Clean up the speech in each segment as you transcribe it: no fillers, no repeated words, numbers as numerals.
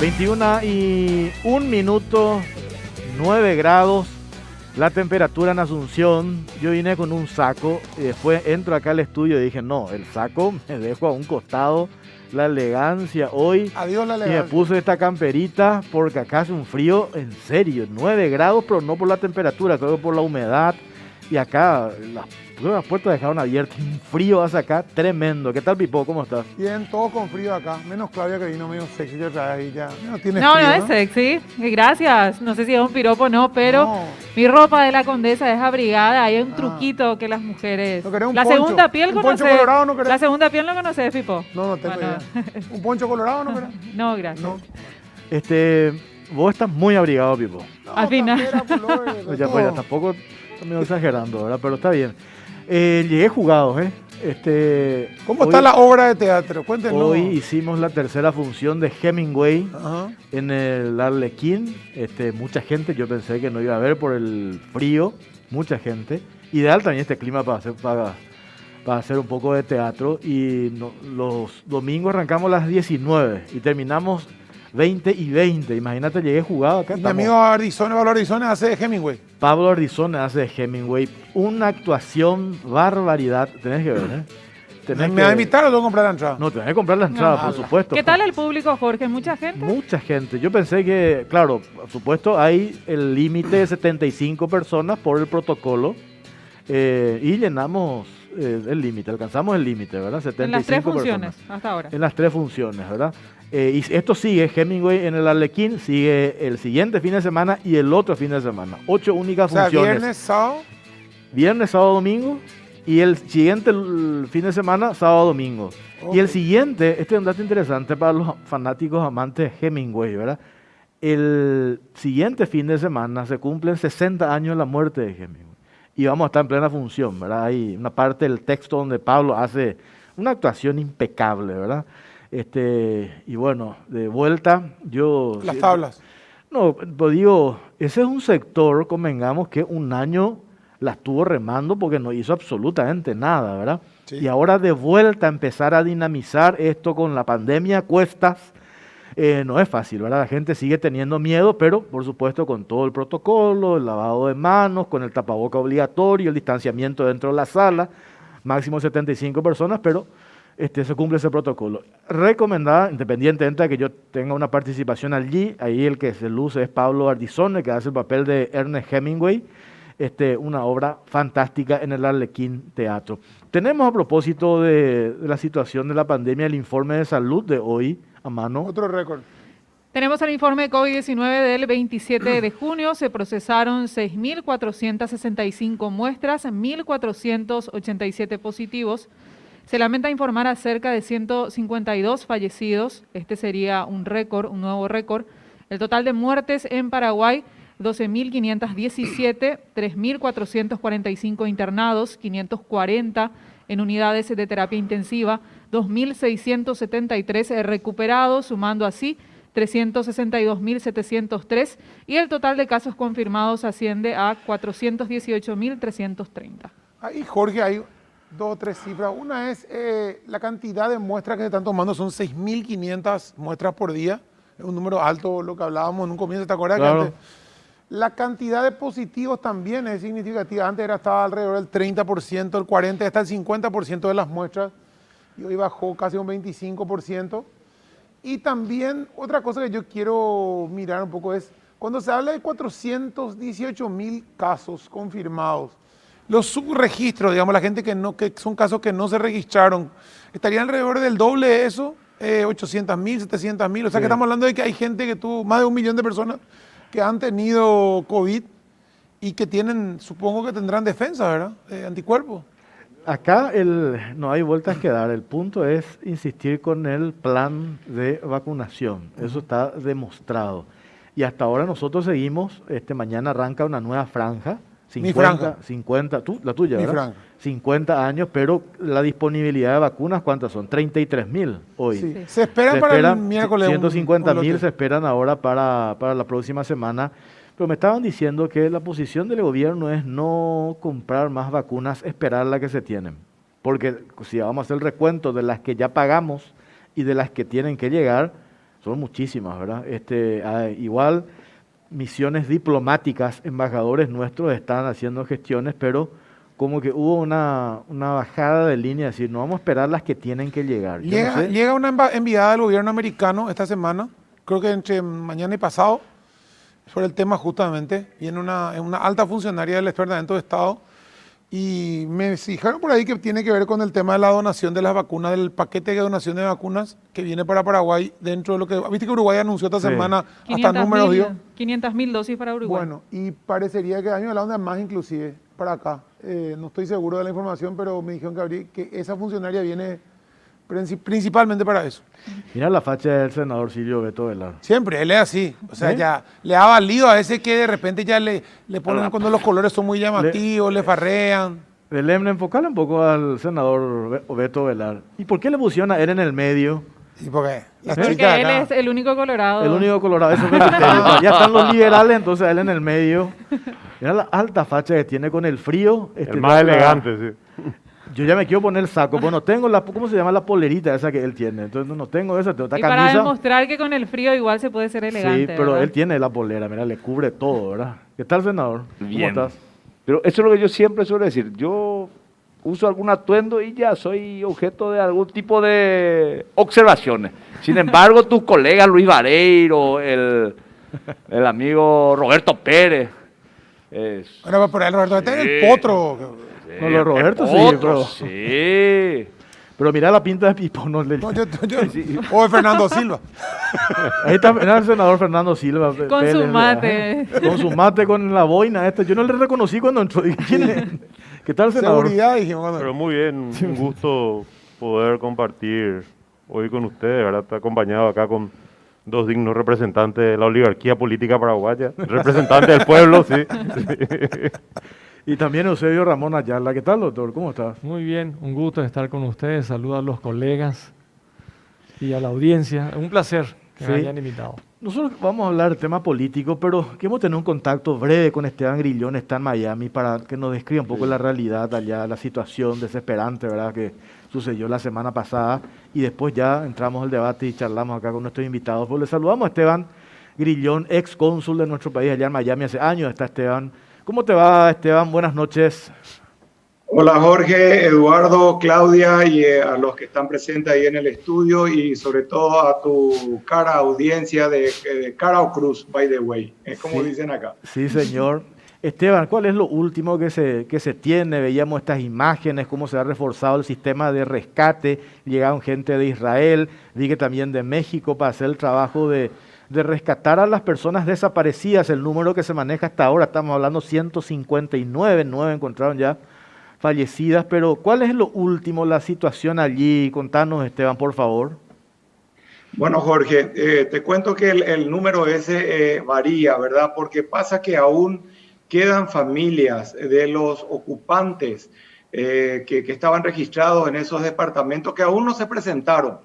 21:01, 9 grados, la temperatura en Asunción. Yo vine con un saco y después entro acá al estudio y dije, no, el saco me dejo a un costado, la elegancia hoy. Adiós la Y me elegancia. puse esta camperita porque acá hace un frío, en serio, 9 grados, pero no por la temperatura, creo que por la humedad. Y acá las puertas dejaron abiertas, un frío hace acá tremendo. ¿Qué tal, Pipo? ¿Cómo estás? Bien, todo con frío acá. Menos Claudia que vino medio sexy otra vez y ya. No tiene No, frío, no es sexy. Gracias. No sé si es un piropo o no, pero No. mi ropa de la Condesa es abrigada. Hay un truquito que las mujeres. ¿No querés un La poncho? segunda piel ¿Un poncho conoces. colorado no querés? La segunda piel no conoces, Pipo. No, no tengo Bueno. idea. ¿Un poncho colorado no querés? No, gracias. No. Vos estás muy abrigado, Pipo. No, Al final. campera, pullover, de Ya, todo. pues, ya tampoco estoy medio exagerando, ¿verdad? Pero está bien. Llegué jugado, ¿eh? ¿Cómo está la obra de teatro? Cuéntenos. Hoy hicimos la tercera función de Hemingway Ajá. en el Arlequín. Mucha gente, yo pensé que no iba a haber por el frío, mucha gente. Ideal también este clima para hacer un poco de teatro. Y los domingos arrancamos a las 19 y terminamos 20:20. Imagínate, llegué jugado acá. Mi amigo Pablo Arizona hace de Hemingway. Pablo Ardizone hace de Hemingway una actuación barbaridad. Tenés que ver, ¿eh? ¿Me va a invitar o tengo que comprar la entrada? No, tenés que comprar la entrada, No. por supuesto. ¿Qué tal el público, Jorge? ¿Mucha gente? Mucha gente. Yo pensé que, claro, por supuesto, hay el límite de 75 personas por el protocolo y llenamos el límite, alcanzamos el límite, ¿verdad? 75 En las tres funciones personas. hasta ahora. En las tres funciones, ¿verdad? Y esto sigue, Hemingway en el Arlequín, sigue el siguiente fin de semana y el otro fin de semana. 8 únicas O sea, funciones. viernes, sábado. Viernes, sábado, domingo. Y el siguiente fin de semana, sábado, domingo. Y el Ok. siguiente, este es un dato interesante para los fanáticos amantes de Hemingway, ¿verdad? El siguiente fin de semana se cumplen 60 años de la muerte de Hemingway. Y vamos a estar en plena función, ¿verdad? Hay una parte del texto donde Pablo hace una actuación impecable, ¿verdad? Y bueno, de vuelta, yo... Las tablas. No, pues digo, ese es un sector, convengamos, que un año la estuvo remando porque no hizo absolutamente nada, ¿verdad? Sí. Y ahora de vuelta a empezar a dinamizar esto con la pandemia a cuestas, no es fácil, ¿verdad? La gente sigue teniendo miedo, pero por supuesto con todo el protocolo, el lavado de manos, con el tapaboca obligatorio, el distanciamiento dentro de la sala, máximo 75 personas, pero se cumple ese protocolo. Recomendada, independientemente de que yo tenga una participación allí, ahí el que se luce es Pablo Ardizone, que hace el papel de Ernest Hemingway, una obra fantástica en el Arlequín Teatro. Tenemos a propósito de la situación de la pandemia el informe de salud de hoy a mano. Otro récord. Tenemos el informe COVID-19 del 27 de junio. Se procesaron 6.465 muestras, 1.487 positivos. Se lamenta informar acerca de 152 fallecidos. Este sería un récord, un nuevo récord. El total de muertes en Paraguay, 12.517, 3.445 internados, 540 en unidades de terapia intensiva, 2.673 recuperados, sumando así 362.703, y el total de casos confirmados asciende a 418.330. Ahí, Jorge, hay dos o tres cifras. Una es la cantidad de muestras que se están tomando, son 6.500 muestras por día. Es un número alto, lo que hablábamos en un comienzo, ¿te acuerdas? Claro. Que antes, la cantidad de positivos también es significativa. Antes estaba alrededor del 30%, el 40%, hasta el 50% de las muestras. Y hoy bajó casi un 25%. Y también otra cosa que yo quiero mirar un poco es, cuando se habla de 418.000 casos confirmados, los subregistros, digamos, la gente que son casos que no se registraron, estarían alrededor del doble de eso, 800.000, 700.000. O sea, Sí. que estamos hablando de que hay gente que tuvo, más de 1 millón de personas que han tenido COVID y que tienen, supongo que tendrán defensa, ¿verdad? Anticuerpos. Acá no hay vueltas que dar. El punto es insistir con el plan de vacunación. Eso está demostrado. Y hasta ahora nosotros seguimos, mañana arranca una nueva franja. Mi franja. 50, la tuya, Mi ¿verdad? franja. 50 años, pero la disponibilidad de vacunas, ¿cuántas son? 33.000 hoy. Sí. Se esperan para el miércoles. 150.000 lote. se esperan ahora para la próxima semana. Pero me estaban diciendo que la posición del gobierno es no comprar más vacunas, esperar las que se tienen. Porque si vamos a hacer el recuento de las que ya pagamos y de las que tienen que llegar, Son muchísimas, ¿verdad? Igual misiones diplomáticas, embajadores nuestros están haciendo gestiones, pero como que hubo una bajada de línea, es decir, no vamos a esperar las que tienen que llegar. Yo no sé. Llega una enviada del gobierno americano esta semana, creo que entre mañana y pasado, sobre el tema justamente, viene una alta funcionaria del Departamento de Estado, y me dijeron por ahí que tiene que ver con el tema de la donación de las vacunas, del paquete de donación de vacunas que viene para Paraguay dentro de lo que... Viste que Uruguay anunció esta Sí. semana hasta números, dio. 500.000 dosis para Uruguay. Bueno, y parecería que año de la onda más inclusive para acá. No estoy seguro de la información, pero me dijeron que esa funcionaria viene principalmente para eso. Mira la facha del senador Silvio Beto Velar. Siempre, él es así. O sea, ¿Eh? ya le ha valido a ese que de repente ya le ponen cuando los colores son muy llamativos, le farrean. Belén, enfocale un poco al senador Beto Velar. ¿Y por qué le pusieron a él en el medio? ¿Y por qué? Las Porque chicas él acá. es el único colorado. El único colorado, eso fue criterio. Ya están los liberales, entonces él en el medio. Mira la alta facha que tiene con el frío. El más elegante, sí. Yo ya me quiero poner el saco. Bueno, tengo ¿cómo se llama la polerita esa que él tiene? Entonces no tengo esa, tengo esta Y camisa. para demostrar que con el frío igual se puede ser elegante. Sí, pero ¿verdad? él tiene la polera, mira, le cubre todo, ¿verdad? ¿Qué tal, senador? Bien. ¿Cómo estás? Pero eso es lo que yo siempre suelo decir. Yo uso algún atuendo y ya soy objeto de algún tipo de observaciones. Sin embargo, tus colegas Luis Vareiro, el amigo Roberto Pérez. Bueno, por ahí Roberto, este es el Sí. potro. No, lo de Roberto sí, otro, pero- sí. Pero mira la pinta de Pipo. No, No, o de Fernando Silva. ahí está mira el senador Fernando Silva. Con Pérez, su ¿verdad? mate. Con su mate, con la boina esta. Yo no le reconocí cuando entró. Dije, ¿quién es? ¿Qué tal, senador? Seguridad, dijimos. cuando- Pero muy bien, un gusto poder compartir hoy con ustedes, ¿verdad? Está acompañado acá con dos dignos representantes de la oligarquía política paraguaya, representantes del pueblo, sí. Y también Eusebio Ramón Ayala. ¿Qué tal, doctor? ¿Cómo estás? Muy bien, un gusto estar con ustedes. Saludos a los colegas y a la audiencia. Un placer que me Sí. hayan invitado. Nosotros vamos a hablar del tema político, pero queremos tener un contacto breve con Esteban Grillón, está en Miami, para que nos describa un poco la realidad allá, la situación desesperante, ¿verdad?, que sucedió la semana pasada. Y después ya entramos al debate y charlamos acá con nuestros invitados. Pues le saludamos a Esteban Grillón, ex cónsul de nuestro país allá en Miami. Hace años está Esteban. ¿Cómo te va, Esteban? Buenas noches. Hola Jorge, Eduardo, Claudia y a los que están presentes ahí en el estudio y sobre todo a tu cara audiencia de Carao Cruz, by the way, es como Sí. dicen acá. Sí, señor. Esteban, ¿cuál es lo último que se tiene? Veíamos estas imágenes, cómo se ha reforzado el sistema de rescate. Llegaron gente de Israel, vi que también de México para hacer el trabajo de rescatar a las personas desaparecidas. El número que se maneja hasta ahora, estamos hablando 159, 9 encontraron ya fallecidas. Pero ¿cuál es lo último, la situación allí? Contanos, Esteban, por favor. Bueno Jorge, te cuento que el número ese varía, ¿verdad? Porque pasa que aún quedan familias de los ocupantes que estaban registrados en esos departamentos que aún no se presentaron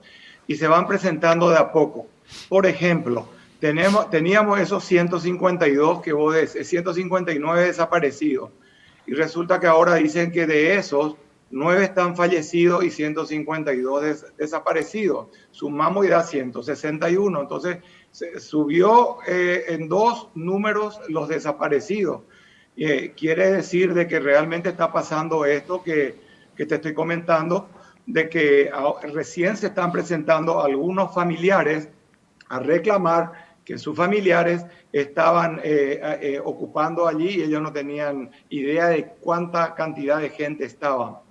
y se van presentando de a poco. Por ejemplo, teníamos esos 152 que vos decís, 159 desaparecidos. Y resulta que ahora dicen que de esos, 9 están fallecidos y 152 desaparecidos. Sumamos y da 161. Entonces, se subió en 2 números los desaparecidos. Quiere decir de que realmente está pasando esto que te estoy comentando, de que recién se están presentando algunos familiares a reclamar que sus familiares estaban ocupando allí y ellos no tenían idea de cuánta cantidad de gente estaba.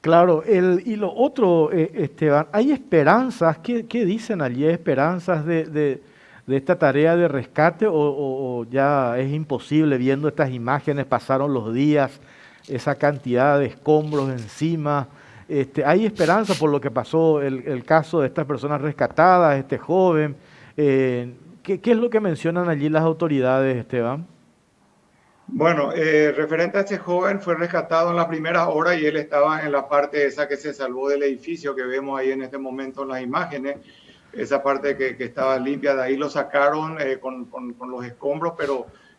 Claro, y lo otro, Esteban, ¿hay esperanzas? ¿Qué dicen allí? ¿Hay esperanzas de esta tarea de rescate o ya es imposible viendo estas imágenes? Pasaron los días, esa cantidad de escombros encima. ¿Hay esperanza por lo que pasó el caso de estas personas rescatadas, este joven? ¿Qué es lo que mencionan allí las autoridades, Esteban? Bueno, referente a este joven, fue rescatado en la primera hora y él estaba en la parte esa que se salvó del edificio que vemos ahí en este momento en las imágenes, esa parte que estaba limpia, de ahí lo sacaron con los escombros,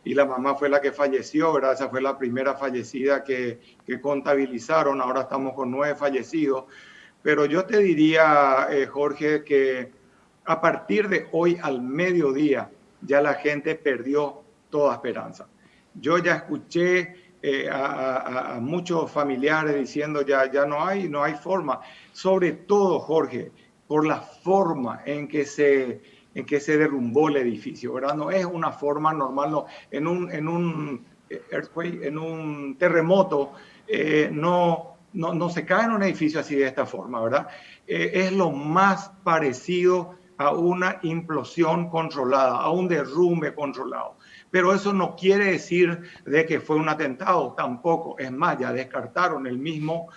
y la mamá fue la que falleció, ¿verdad? Esa fue la primera fallecida que contabilizaron, ahora estamos con 9 fallecidos. Pero yo te diría, Jorge, que A partir de hoy al mediodía, ya la gente perdió toda esperanza. Yo ya escuché a muchos familiares diciendo ya no hay forma. Sobre todo, Jorge, por la forma en que se derrumbó el edificio, ¿verdad? No es una forma normal, no. En un earthquake, en un terremoto, no se cae en un edificio así de esta forma, ¿verdad? Es lo más parecido a una implosión controlada, a un derrumbe controlado. Pero eso no quiere decir de que fue un atentado, tampoco. Es más, ya descartaron. El mismo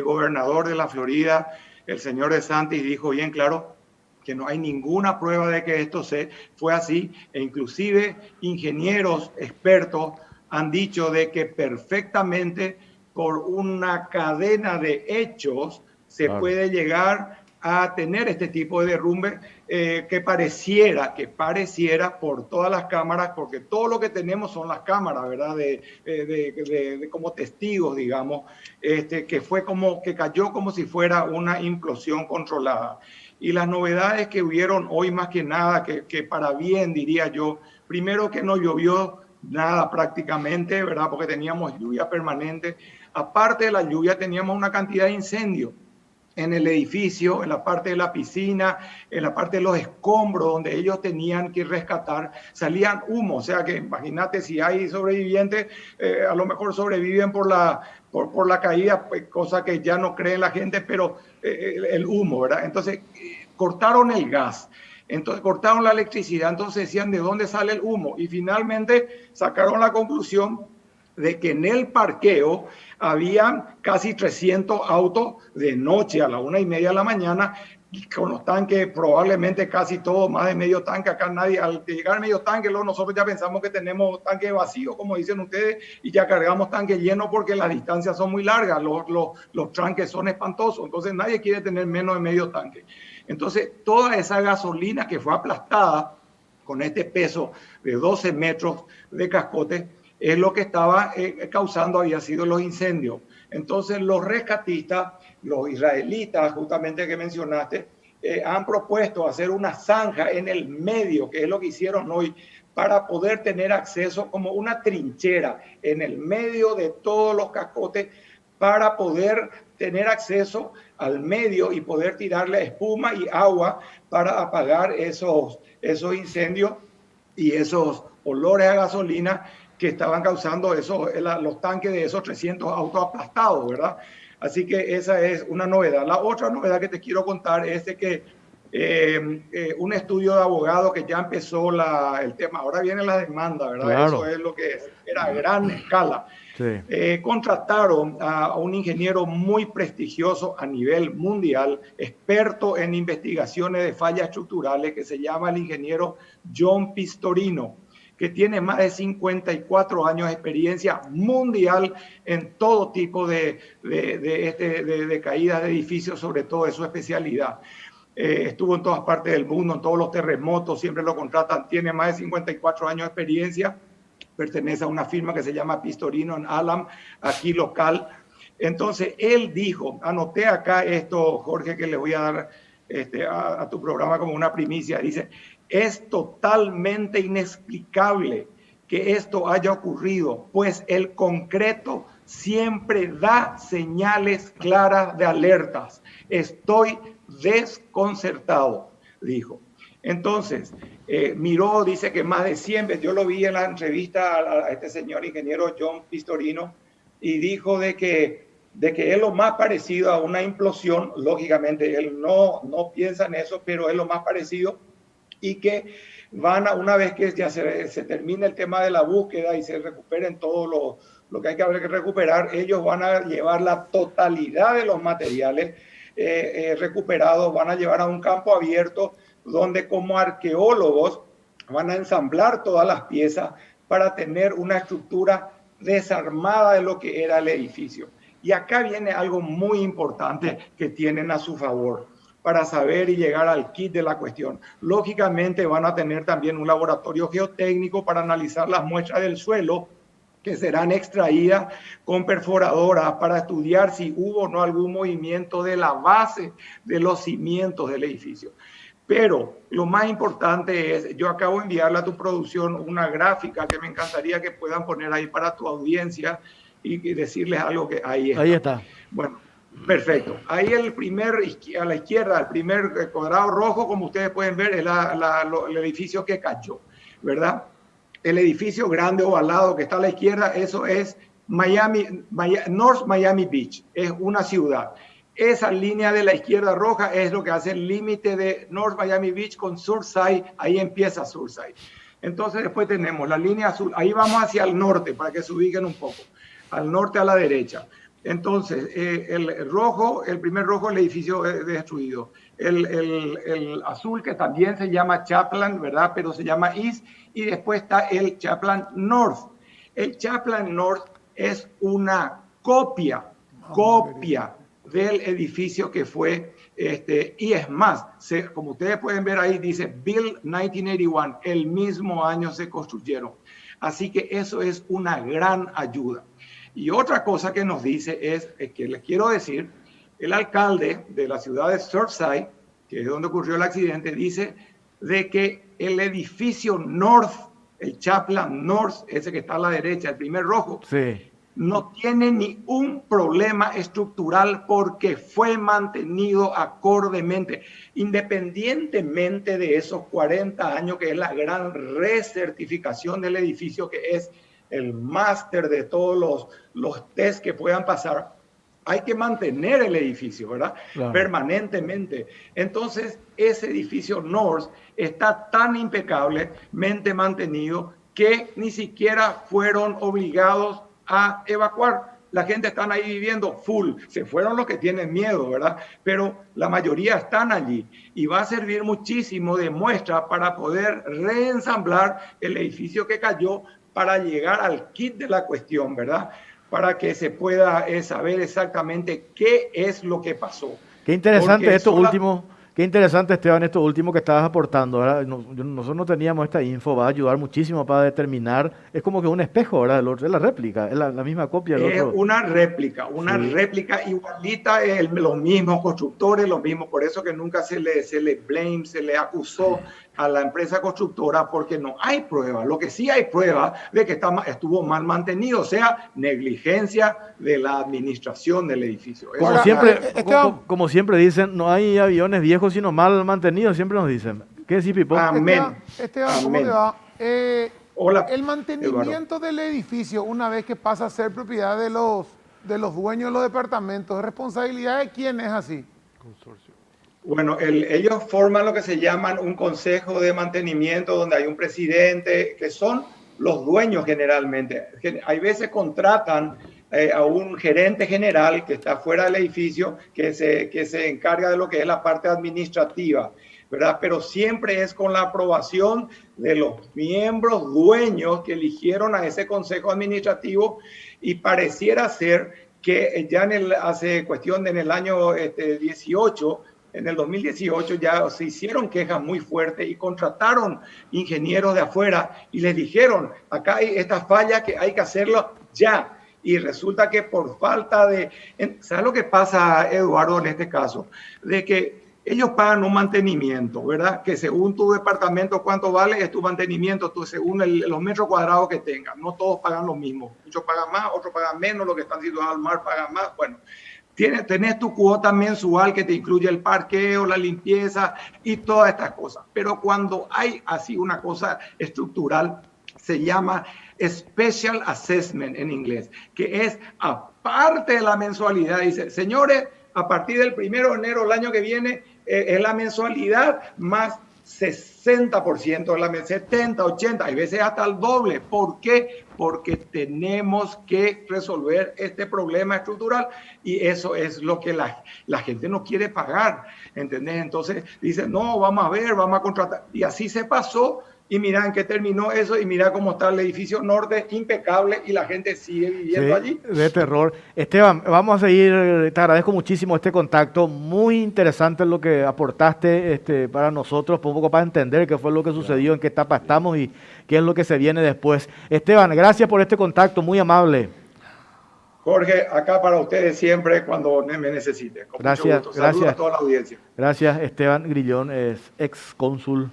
gobernador de la Florida, el señor DeSantis, dijo bien claro que no hay ninguna prueba de que esto fue así, e inclusive ingenieros expertos han dicho de que perfectamente por una cadena de hechos se puede llegar a tener este tipo de derrumbe que pareciera por todas las cámaras, porque todo lo que tenemos son las cámaras, ¿verdad? De como testigos, digamos, que fue que cayó como si fuera una implosión controlada. Y las novedades que hubieron hoy más que nada, que para bien diría yo, primero que no llovió nada prácticamente, ¿verdad? Porque teníamos lluvia permanente. Aparte de la lluvia teníamos una cantidad de incendios en el edificio, en la parte de la piscina, en la parte de los escombros donde ellos tenían que rescatar, salían humo. O sea que imagínate si hay sobrevivientes, a lo mejor sobreviven por la caída, pues, cosa que ya no cree la gente, pero el humo, ¿verdad? Entonces cortaron el gas. Entonces cortaron la electricidad, entonces decían de dónde sale el humo y finalmente sacaron la conclusión de que en el parqueo habían casi 300 autos de noche a la 1:30 de la mañana con los tanques probablemente casi todos, más de medio tanque. Acá nadie, al llegar medio tanque, nosotros ya pensamos que tenemos tanque vacío, como dicen ustedes, y ya cargamos tanque lleno porque las distancias son muy largas, los tranques son espantosos, entonces nadie quiere tener menos de medio tanque. Entonces toda esa gasolina que fue aplastada con este peso de 12 metros de cascote es lo que estaba causando, había sido los incendios. Entonces los rescatistas, los israelitas justamente que mencionaste, han propuesto hacer una zanja en el medio, que es lo que hicieron hoy, para poder tener acceso como una trinchera en el medio de todos los cascotes, para poder tener acceso al medio y poder tirarle espuma y agua para apagar esos incendios y esos olores a gasolina que estaban causando los tanques de esos 300 autos aplastados, ¿verdad? Así que esa es una novedad. La otra novedad que te quiero contar es de que un estudio de abogado que ya empezó el tema, ahora viene la demanda, ¿verdad? Claro. Eso es lo que era a gran escala. Sí. Contrataron a un ingeniero muy prestigioso a nivel mundial, experto en investigaciones de fallas estructurales, que se llama el ingeniero John Pistorino, que tiene más de 54 años de experiencia mundial en todo tipo de caídas de edificios, sobre todo de su especialidad. Estuvo en todas partes del mundo, en todos los terremotos, siempre lo contratan, tiene más de 54 años de experiencia, pertenece a una firma que se llama Pistorino en Alam, aquí local. Entonces, él dijo, anoté acá esto, Jorge, que le voy a dar a tu programa como una primicia, dice: es totalmente inexplicable que esto haya ocurrido, pues el concreto siempre da señales claras de alertas. Estoy desconcertado, dijo. Entonces, miró, dice que más de 100 veces, yo lo vi en la entrevista a este señor ingeniero John Pistorino, y dijo de que es lo más parecido a una implosión. Lógicamente, él no piensa en eso, pero es lo más parecido, y que una vez que ya se termine el tema de la búsqueda y se recuperen todo lo que hay que recuperar, ellos van a llevar la totalidad de los materiales recuperados, van a llevar a un campo abierto donde como arqueólogos van a ensamblar todas las piezas para tener una estructura desarmada de lo que era el edificio. Y acá viene algo muy importante que tienen a su favor para saber y llegar al kit de la cuestión. Lógicamente van a tener también un laboratorio geotécnico para analizar las muestras del suelo que serán extraídas con perforadoras para estudiar si hubo o no algún movimiento de la base de los cimientos del edificio. Pero lo más importante es, yo acabo de enviarle a tu producción una gráfica que me encantaría que puedan poner ahí para tu audiencia y decirles algo que ahí está. Ahí está. Bueno, perfecto. Ahí a la izquierda, el primer cuadrado rojo, como ustedes pueden ver, es el edificio que cayó, ¿verdad? El edificio grande ovalado que está a la izquierda, eso es North Miami Beach, es una ciudad. Esa línea de la izquierda roja es lo que hace el límite de North Miami Beach con Surfside, ahí empieza Surfside. Entonces después tenemos la línea azul, ahí vamos hacia el norte para que se ubiquen un poco, al norte a la derecha. Entonces, el primer rojo, el edificio destruido. El azul, que también se llama Chaplan, ¿verdad? Pero se llama East, y después está el Chaplan North. El Chaplan North es una copia del edificio que fue, y es más, como ustedes pueden ver ahí, dice Build 1981, el mismo año se construyeron. Así que eso es una gran ayuda. Y otra cosa que nos dice es que les quiero decir, el alcalde de la ciudad de Surfside, que es donde ocurrió el accidente, dice de que el edificio North, el Chaplan North, ese que está a la derecha, el primer rojo, Sí. no tiene ni un problema estructural porque fue mantenido acordemente, independientemente de esos 40 años, que es la gran recertificación del edificio, que es el máster de todos los test que puedan pasar. Hay que mantener el edificio, ¿verdad? Claro. Permanentemente. Entonces, ese edificio North está tan impecablemente mantenido que ni siquiera fueron obligados a evacuar. La gente está ahí viviendo full. Se fueron los que tienen miedo, ¿verdad? Pero la mayoría están allí y va a servir muchísimo de muestra para poder reensamblar el edificio que cayó para llegar al kit de la cuestión, ¿verdad? Para que se pueda saber exactamente qué es lo que pasó. Qué interesante esto último. Qué interesante, Esteban, esto último que estabas aportando, ¿verdad? Nosotros no teníamos esta info, va a ayudar muchísimo para determinar, es como que un espejo, ¿verdad? Es la réplica, es la misma copia del otro. Es una réplica igualita, los mismos constructores, los mismos, por eso que nunca se le acusó a la empresa constructora, porque no hay prueba. Lo que sí hay prueba de que estuvo mal mantenido, o sea, negligencia de la administración del edificio. Como siempre dicen, no hay aviones viejos sino mal mantenidos, siempre nos dicen. ¿Qué decís, Pipo? Esteban, ¿cómo te va? Hola, el mantenimiento del edificio, una vez que pasa a ser propiedad de los dueños de los departamentos, ¿es responsabilidad de quién es así? Consorcio. Bueno, ellos forman lo que se llaman un consejo de mantenimiento, donde hay un presidente, que son los dueños generalmente. Hay veces contratan a un gerente general que está fuera del edificio, que se encarga de lo que es la parte administrativa, ¿verdad? Pero siempre es con la aprobación de los miembros dueños que eligieron a ese consejo administrativo, y pareciera ser que ya hace cuestión de en el año 18, en el 2018 ya se hicieron quejas muy fuertes y contrataron ingenieros de afuera y les dijeron, acá hay esta falla que hay que hacerlo ya. Y resulta que por falta de... ¿Sabes lo que pasa, Eduardo, en este caso? De que ellos pagan un mantenimiento, ¿verdad? Que según tu departamento cuánto vale es tu mantenimiento, según los metros cuadrados que tengas. No todos pagan lo mismo. Muchos pagan más, otros pagan menos, los que están situados al mar pagan más. Bueno, tenés tu cuota mensual que te incluye el parqueo, la limpieza y todas estas cosas. Pero cuando hay así una cosa estructural, se llama Special Assessment en inglés, que es aparte de la mensualidad. Dice, señores, a partir del 1 de enero del año que viene es la mensualidad más 60%, 70, 80, hay veces hasta el doble. ¿Por qué? Porque tenemos que resolver este problema estructural y eso es lo que la gente no quiere pagar, ¿entendés? Entonces dice, no, vamos a ver, vamos a contratar. Y así se pasó. Y mira en qué terminó eso y mira cómo está el edificio norte, impecable, y la gente sigue viviendo allí. De terror. Esteban, vamos a seguir, te agradezco muchísimo este contacto, muy interesante lo que aportaste para nosotros, un poco para entender qué fue lo que sucedió, en qué etapa estamos y qué es lo que se viene después. Esteban, gracias por este contacto, muy amable. Jorge, acá para ustedes siempre cuando me necesiten. Con Gracias, mucho gusto. Saludos gracias. a toda la audiencia. Gracias, Esteban Grillón, es ex cónsul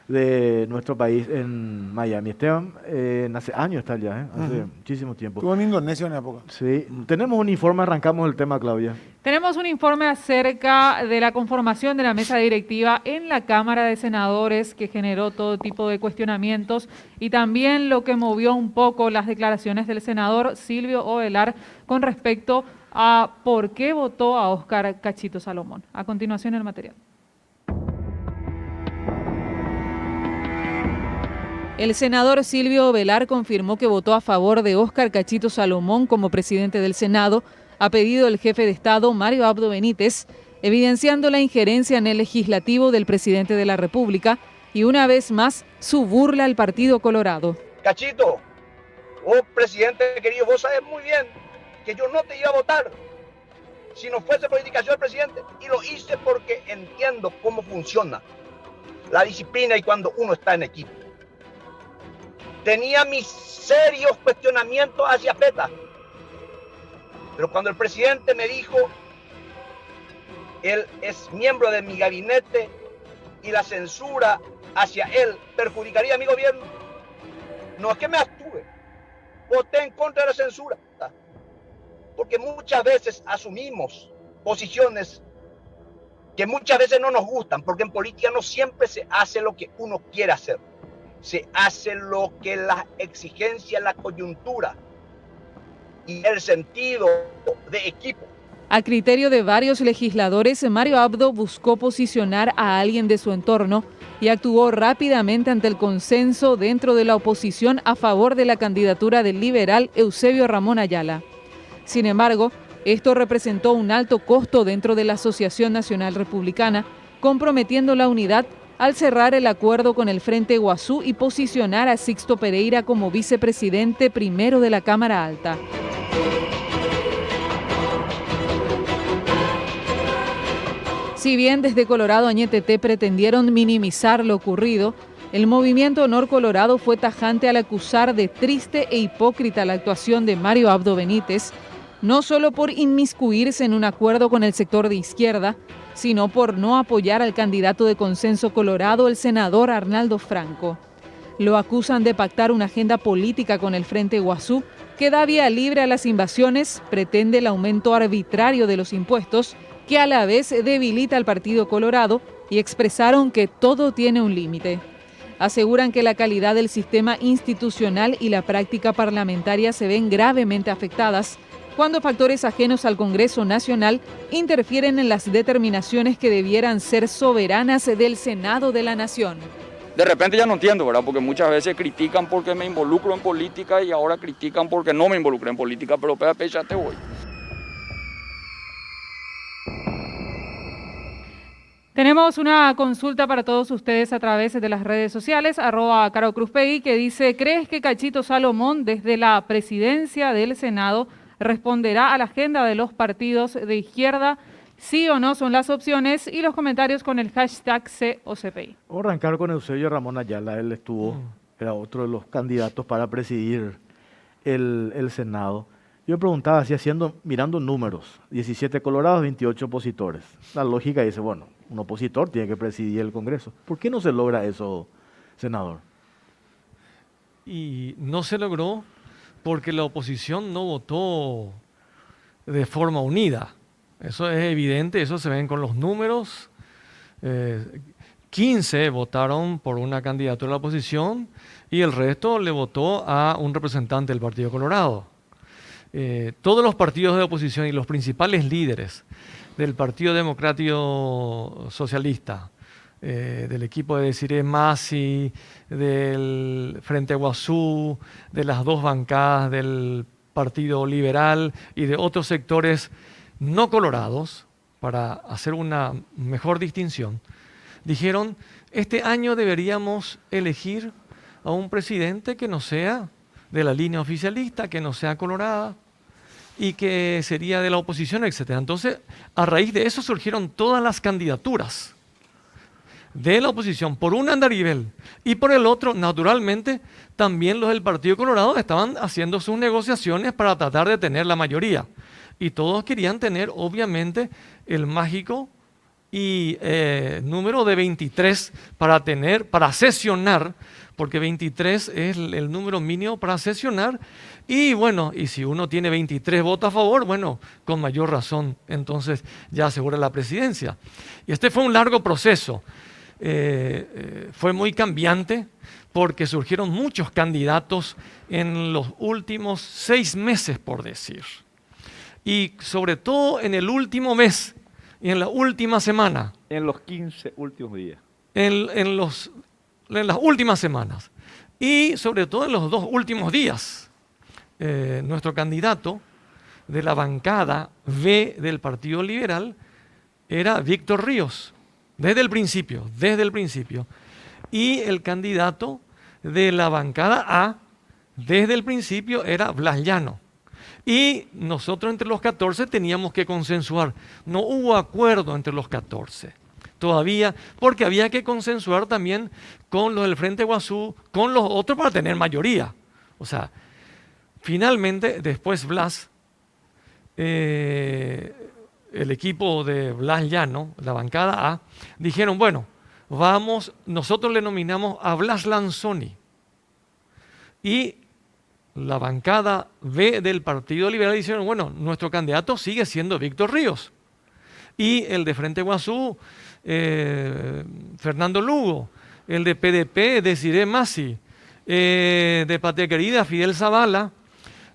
de nuestro país en Miami. Esteban, hace años está ya, hace muchísimo tiempo. Estuvo en Indonesia en una época. Sí, tenemos un informe, arrancamos el tema, Claudia. Tenemos un informe acerca de la conformación de la mesa directiva en la Cámara de Senadores que generó todo tipo de cuestionamientos y también lo que movió un poco las declaraciones del senador Silvio Ovelar con respecto a por qué votó a Óscar Cachito Salomón. A continuación el material. El senador Silvio Ovelar confirmó que votó a favor de Óscar Cachito Salomón como presidente del Senado, a pedido del jefe de Estado, Mario Abdo Benítez, evidenciando la injerencia en el legislativo del presidente de la República y una vez más su burla al Partido Colorado. Cachito, presidente querido, vos sabés muy bien que yo no te iba a votar si no fuese por indicación del presidente, y lo hice porque entiendo cómo funciona la disciplina y cuando uno está en equipo. Tenía mis serios cuestionamientos hacia PETA, pero cuando el presidente me dijo, él es miembro de mi gabinete y la censura hacia él perjudicaría a mi gobierno, no es que me abstuve, voté en contra de la censura, porque muchas veces asumimos posiciones que muchas veces no nos gustan, porque en política no siempre se hace lo que uno quiere hacer. Se hace lo que la exigencia, la coyuntura y el sentido de equipo. A criterio de varios legisladores, Mario Abdo buscó posicionar a alguien de su entorno y actuó rápidamente ante el consenso dentro de la oposición a favor de la candidatura del liberal Eusebio Ramón Ayala. Sin embargo, esto representó un alto costo dentro de la Asociación Nacional Republicana, comprometiendo la unidad al cerrar el acuerdo con el Frente Guazú y posicionar a Sixto Pereira como vicepresidente primero de la Cámara Alta. Si bien desde Colorado Añetete pretendieron minimizar lo ocurrido, el movimiento Honor Colorado fue tajante al acusar de triste e hipócrita la actuación de Mario Abdo Benítez, no solo por inmiscuirse en un acuerdo con el sector de izquierda, sino por no apoyar al candidato de Consenso Colorado, el senador Arnaldo Franco. Lo acusan de pactar una agenda política con el Frente Guazú que da vía libre a las invasiones, pretende el aumento arbitrario de los impuestos, que a la vez debilita al Partido Colorado, y expresaron que todo tiene un límite. Aseguran que la calidad del sistema institucional y la práctica parlamentaria se ven gravemente afectadas cuando factores ajenos al Congreso Nacional interfieren en las determinaciones que debieran ser soberanas del Senado de la Nación. De repente ya no entiendo, ¿verdad? Porque muchas veces critican porque me involucro en política y ahora critican porque no me involucré en política, pero PAP ya te voy. Tenemos una consulta para todos ustedes a través de las redes sociales, @CaroCruzPegui, que dice: ¿crees que Cachito Salomón desde la presidencia del Senado responderá a la agenda de los partidos de izquierda? Sí o no son las opciones, y los comentarios con el hashtag COCPI. Vamos a arrancar con Eusebio Ramón Ayala. Él era otro de los candidatos para presidir el Senado. Yo preguntaba así, mirando números, 17 colorados, 28 opositores. La lógica dice, bueno, un opositor tiene que presidir el Congreso. ¿Por qué no se logra eso, senador? Y no se logró porque la oposición no votó de forma unida. Eso es evidente, eso se ven con los números. 15 votaron por una candidatura de la oposición y el resto le votó a un representante del Partido Colorado. Todos los partidos de oposición y los principales líderes del Partido Democrático Socialista, del equipo de Desiree Masi, del Frente Guazú, de las dos bancadas del Partido Liberal y de otros sectores no colorados, para hacer una mejor distinción, dijeron, este año deberíamos elegir a un presidente que no sea de la línea oficialista, que no sea colorada y que sería de la oposición, etc. Entonces, a raíz de eso surgieron todas las candidaturas. de la oposición, por un andarivel, y por el otro, naturalmente, también los del Partido Colorado estaban haciendo sus negociaciones para tratar de tener la mayoría. Y todos querían tener, obviamente, el mágico y número de 23 para sesionar, porque 23 es el número mínimo para sesionar. Y bueno, y si uno tiene 23 votos a favor, bueno, con mayor razón, entonces ya asegura la presidencia. Y este fue un largo proceso. Fue muy cambiante porque surgieron muchos candidatos en los últimos 6 meses, por decir. Y sobre todo en el último mes y en la última semana. En los 15 últimos días. En las últimas semanas. Y sobre todo en los 2 últimos días. Nuestro candidato de la bancada B del Partido Liberal era Víctor Ríos. Desde el principio. Y el candidato de la bancada A, desde el principio, era Blas Llano. Y nosotros entre los 14 teníamos que consensuar. No hubo acuerdo entre los 14 todavía, porque había que consensuar también con los del Frente Guazú, con los otros para tener mayoría. O sea, finalmente, después Blas, el equipo de Blas Llano, la bancada A, dijeron, bueno, nosotros le nominamos a Blas Lanzoni. Y la bancada B del Partido Liberal dijeron, bueno, nuestro candidato sigue siendo Víctor Ríos. Y el de Frente Guazú, Fernando Lugo. El de PDP, Desiree Masi. De Patria Querida, Fidel Zavala.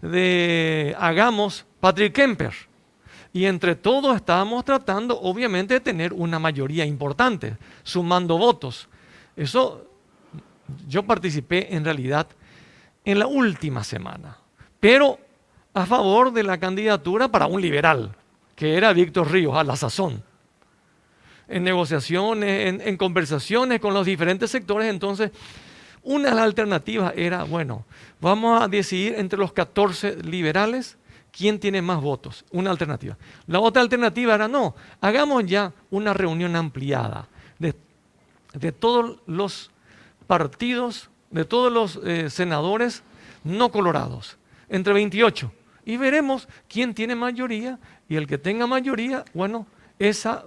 De Hagamos, Patrick Kemper. Y entre todos estábamos tratando, obviamente, de tener una mayoría importante, sumando votos. Eso, yo participé en realidad en la última semana, pero a favor de la candidatura para un liberal, que era Víctor Ríos, a la sazón. En negociaciones, en conversaciones con los diferentes sectores, entonces, una de las alternativas era, bueno, vamos a decidir entre los 14 liberales quién tiene más votos, una alternativa. La otra alternativa era, no, hagamos ya una reunión ampliada de todos los partidos, de todos los senadores no colorados, entre 28, y veremos quién tiene mayoría, y el que tenga mayoría, bueno, esa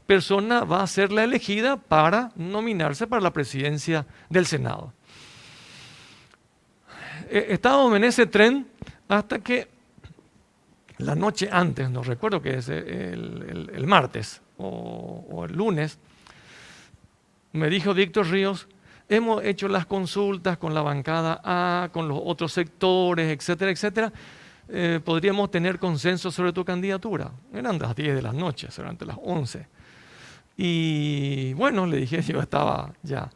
persona va a ser la elegida para nominarse para la presidencia del Senado. Estábamos en ese tren hasta que la noche antes, no recuerdo que es el martes o el lunes, me dijo Víctor Ríos, hemos hecho las consultas con la bancada A, con los otros sectores, etcétera, etcétera. Podríamos tener consenso sobre tu candidatura. Eran las 10 de la noche, eran las 11. Y bueno, le dije, yo estaba ya.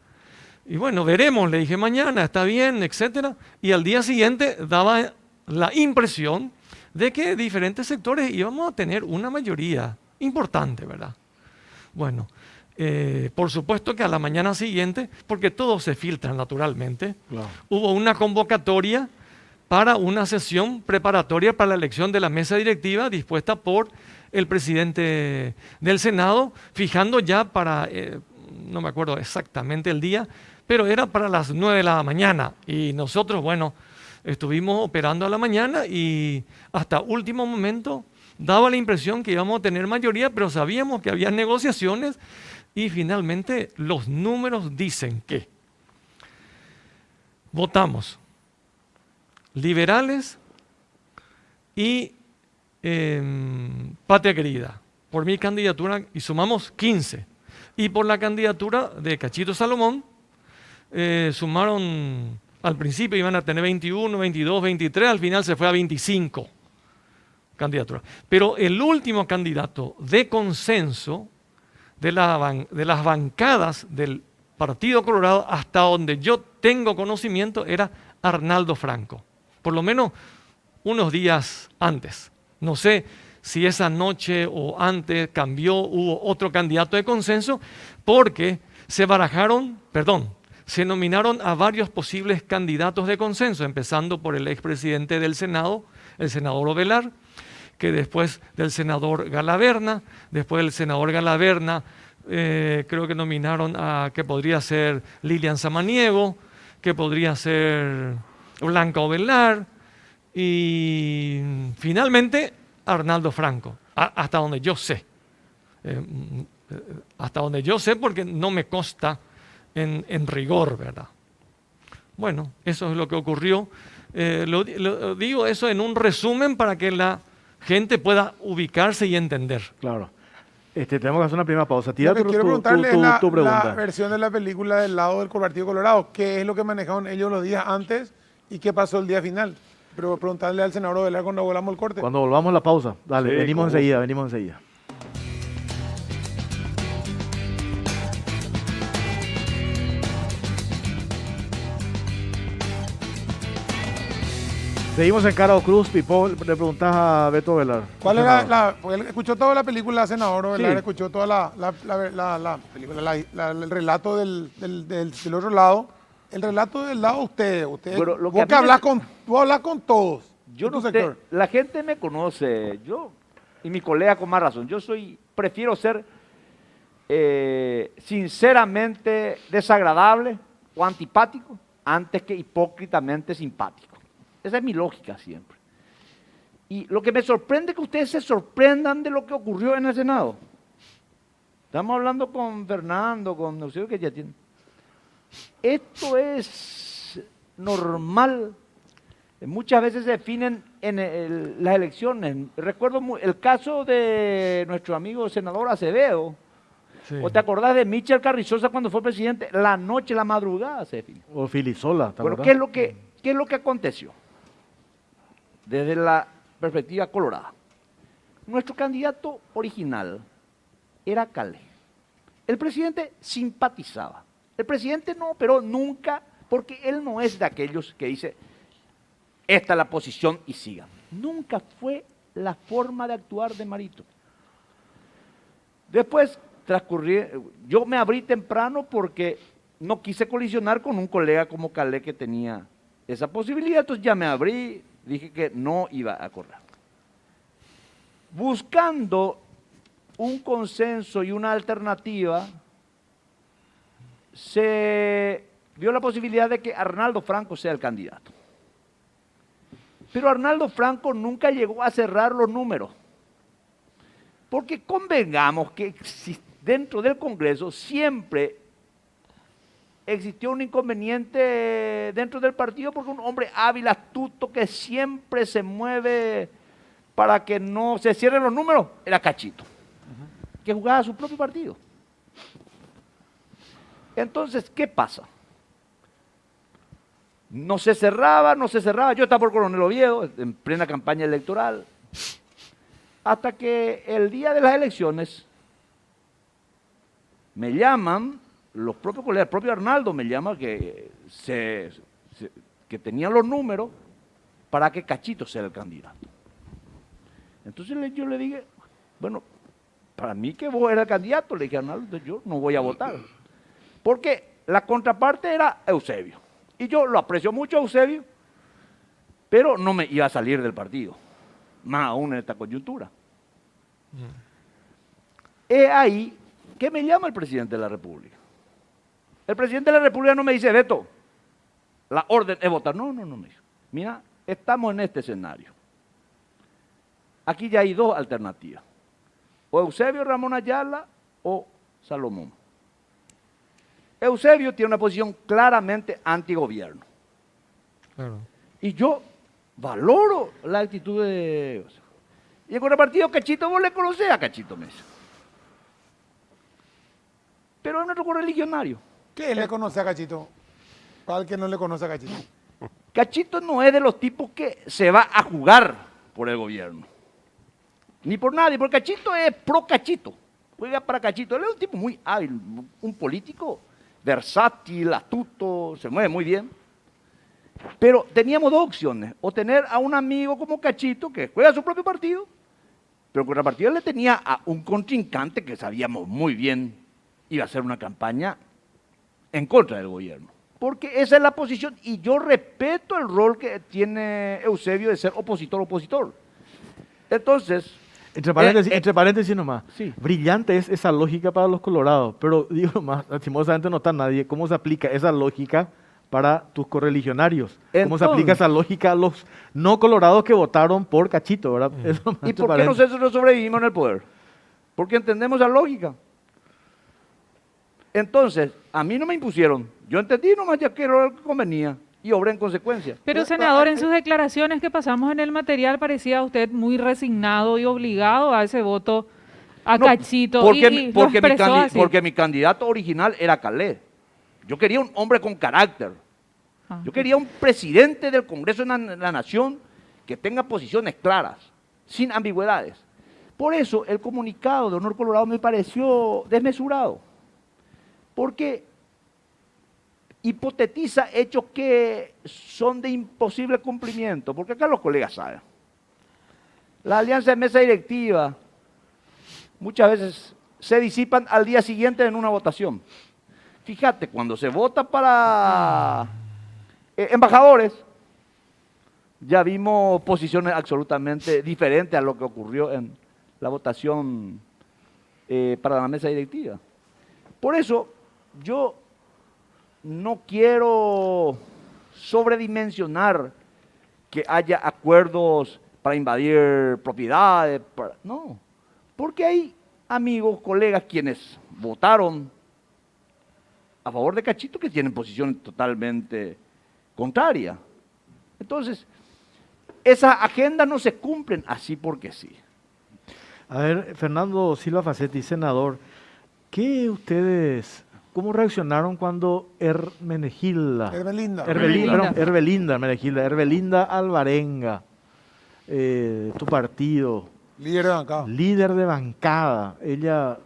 Y bueno, veremos, le dije mañana, está bien, etcétera. Y al día siguiente daba la impresión de que diferentes sectores íbamos a tener una mayoría importante, ¿verdad? Bueno, por supuesto que a la mañana siguiente, porque todo se filtra naturalmente, claro, hubo una convocatoria para una sesión preparatoria para la elección de la mesa directiva dispuesta por el presidente del Senado, fijando ya para, no me acuerdo exactamente el día, pero era para las 9 de la mañana. Y nosotros, bueno, estuvimos operando a la mañana y hasta último momento daba la impresión que íbamos a tener mayoría, pero sabíamos que había negociaciones y finalmente los números dicen que votamos liberales y Patria Querida por mi candidatura y sumamos 15. Y por la candidatura de Cachito Salomón sumaron, al principio iban a tener 21, 22, 23, al final se fue a 25 candidaturas. Pero el último candidato de consenso de las bancadas del Partido Colorado, hasta donde yo tengo conocimiento, era Arnaldo Franco. Por lo menos unos días antes. No sé si esa noche o antes cambió, hubo otro candidato de consenso, porque se nominaron a varios posibles candidatos de consenso, empezando por el expresidente del Senado, el senador Ovelar, que después del senador Galaverna, después del senador Galaverna Creo que nominaron a que podría ser Lilian Samaniego, que podría ser Blanca Ovelar y finalmente Arnaldo Franco, hasta donde yo sé. Hasta donde yo sé porque no me consta en rigor, ¿verdad? Bueno, eso es lo que ocurrió. Lo digo eso en un resumen para que la gente pueda ubicarse y entender. Claro. Tenemos que hacer una primera pausa. Tira Lo que quiero preguntarle es tu pregunta. la versión de la película del lado del Partido Colorado. ¿Qué es lo que manejaron ellos los días antes y qué pasó el día final? Pero preguntarle al senador Ovelar cuando volvamos al corte. Cuando volvamos a la pausa. Dale, Sí, venimos ¿cómo? enseguida, venimos enseguida. Seguimos en Cara o Cruz, Pipo, le preguntas a Beto Velar. ¿Cuál era porque él escuchó toda la película, senador Ovelar, Sí. escuchó toda la película, el relato del otro lado. El relato del lado de ustedes. Bueno, lo que Vos a que mí hablas vos hablas con todos. Yo de tu no sector. sé, la gente me conoce, yo y mi colega con más razón. Prefiero ser sinceramente desagradable o antipático antes que hipócritamente simpático. Esa es mi lógica siempre. Y lo que me sorprende es que ustedes se sorprendan de lo que ocurrió en el Senado. Estamos hablando con Fernando, con Eusebio, que ya tiene. Esto es normal. Muchas veces se definen en las elecciones. Recuerdo el caso de nuestro amigo senador Acevedo. Sí. ¿O te acordás de Michel Carrizosa cuando fue presidente? La noche, la madrugada se define. O Filisola, ¿te Bueno, acordás? ¿qué es lo que aconteció? Desde la perspectiva colorada. Nuestro candidato original era Calé. El presidente simpatizaba. El presidente no operó nunca, porque él no es de aquellos que dice, esta es la posición y sigan. Nunca fue la forma de actuar de Marito. Después yo me abrí temprano porque no quise colisionar con un colega como Calé que tenía esa posibilidad, entonces ya me abrí, dije que no iba a correr. Buscando un consenso y una alternativa, se vio la posibilidad de que Arnaldo Franco sea el candidato. Pero Arnaldo Franco nunca llegó a cerrar los números. Porque convengamos que dentro del Congreso siempre existió un inconveniente dentro del partido, porque un hombre hábil, astuto, que siempre se mueve para que no se cierren los números, era Cachito, que jugaba a su propio partido. Entonces, ¿qué pasa? No se cerraba, yo estaba por Coronel Oviedo, en plena campaña electoral, hasta que el día de las elecciones me llaman, los propios colegas, el propio Arnaldo me llama que tenían los números para que Cachito sea el candidato. Entonces yo le dije, bueno, para mí que vos eras el candidato, le dije a Arnaldo, yo no voy a votar. Porque la contraparte era Eusebio. Y yo lo aprecio mucho a Eusebio, pero no me iba a salir del partido, más aún en esta coyuntura. Es ahí que me llama el presidente de la República. El presidente de la República no me dice, Beto, la orden es votar. No, me dijo. Mira, estamos en este escenario. Aquí ya hay dos alternativas. O Eusebio Ramón Ayala o Salomón. Eusebio tiene una posición claramente antigobierno. Claro. Y yo valoro la actitud de Eusebio. Y en contrapartido, Cachito, vos le conocés a Cachito Mesa. Pero es nuestro correligionario. ¿Qué le conoce a Cachito? Para el que no le conoce a Cachito. Cachito no es de los tipos que se va a jugar por el gobierno. Ni por nadie, porque Cachito es pro Cachito. Juega para Cachito. Él es un tipo muy hábil, un político versátil, astuto, se mueve muy bien. Pero teníamos dos opciones. O tener a un amigo como Cachito, que juega su propio partido, pero en contrapartida le tenía a un contrincante que sabíamos muy bien iba a hacer una campaña en contra del gobierno. Porque esa es la posición, y yo respeto el rol que tiene Eusebio de ser opositor. Entonces, Entre paréntesis nomás. Sí. Brillante es esa lógica para los colorados, pero digo más, lastimosamente no está nadie. ¿Cómo se aplica esa lógica para tus correligionarios? ¿Cómo se aplica esa lógica a los no colorados que votaron por Cachito, verdad? Eso nomás, ¿Y entre por qué paréntesis. nosotros no sobrevivimos en el poder? Porque entendemos la lógica. Entonces, a mí no me impusieron. Yo entendí nomás ya que era lo que convenía y obré en consecuencia. Pero, senador, en sus declaraciones que pasamos en el material parecía usted muy resignado y obligado a ese voto a No, Cachito. Porque, lo expresó así. porque mi candidato original era Calé. Yo quería un hombre con carácter. Ah, Yo quería un presidente del Congreso de la Nación que tenga posiciones claras, sin ambigüedades. Por eso el comunicado de Honor Colorado me pareció desmesurado, porque hipotetiza hechos que son de imposible cumplimiento, porque acá los colegas saben. La alianza de mesa directiva muchas veces se disipan al día siguiente en una votación. Fíjate, cuando se vota para embajadores, ya vimos posiciones absolutamente diferentes a lo que ocurrió en la votación para la mesa directiva. Por eso, yo no quiero sobredimensionar que haya acuerdos para invadir propiedades, no, porque hay amigos, colegas, quienes votaron a favor de Cachito que tienen posiciones totalmente contrarias. Entonces, esas agendas no se cumplen así porque sí. A ver, Fernando Silva Facetti, senador, cómo reaccionaron cuando Hermelinda Alvarenga, tu partido, líder de bancada, ella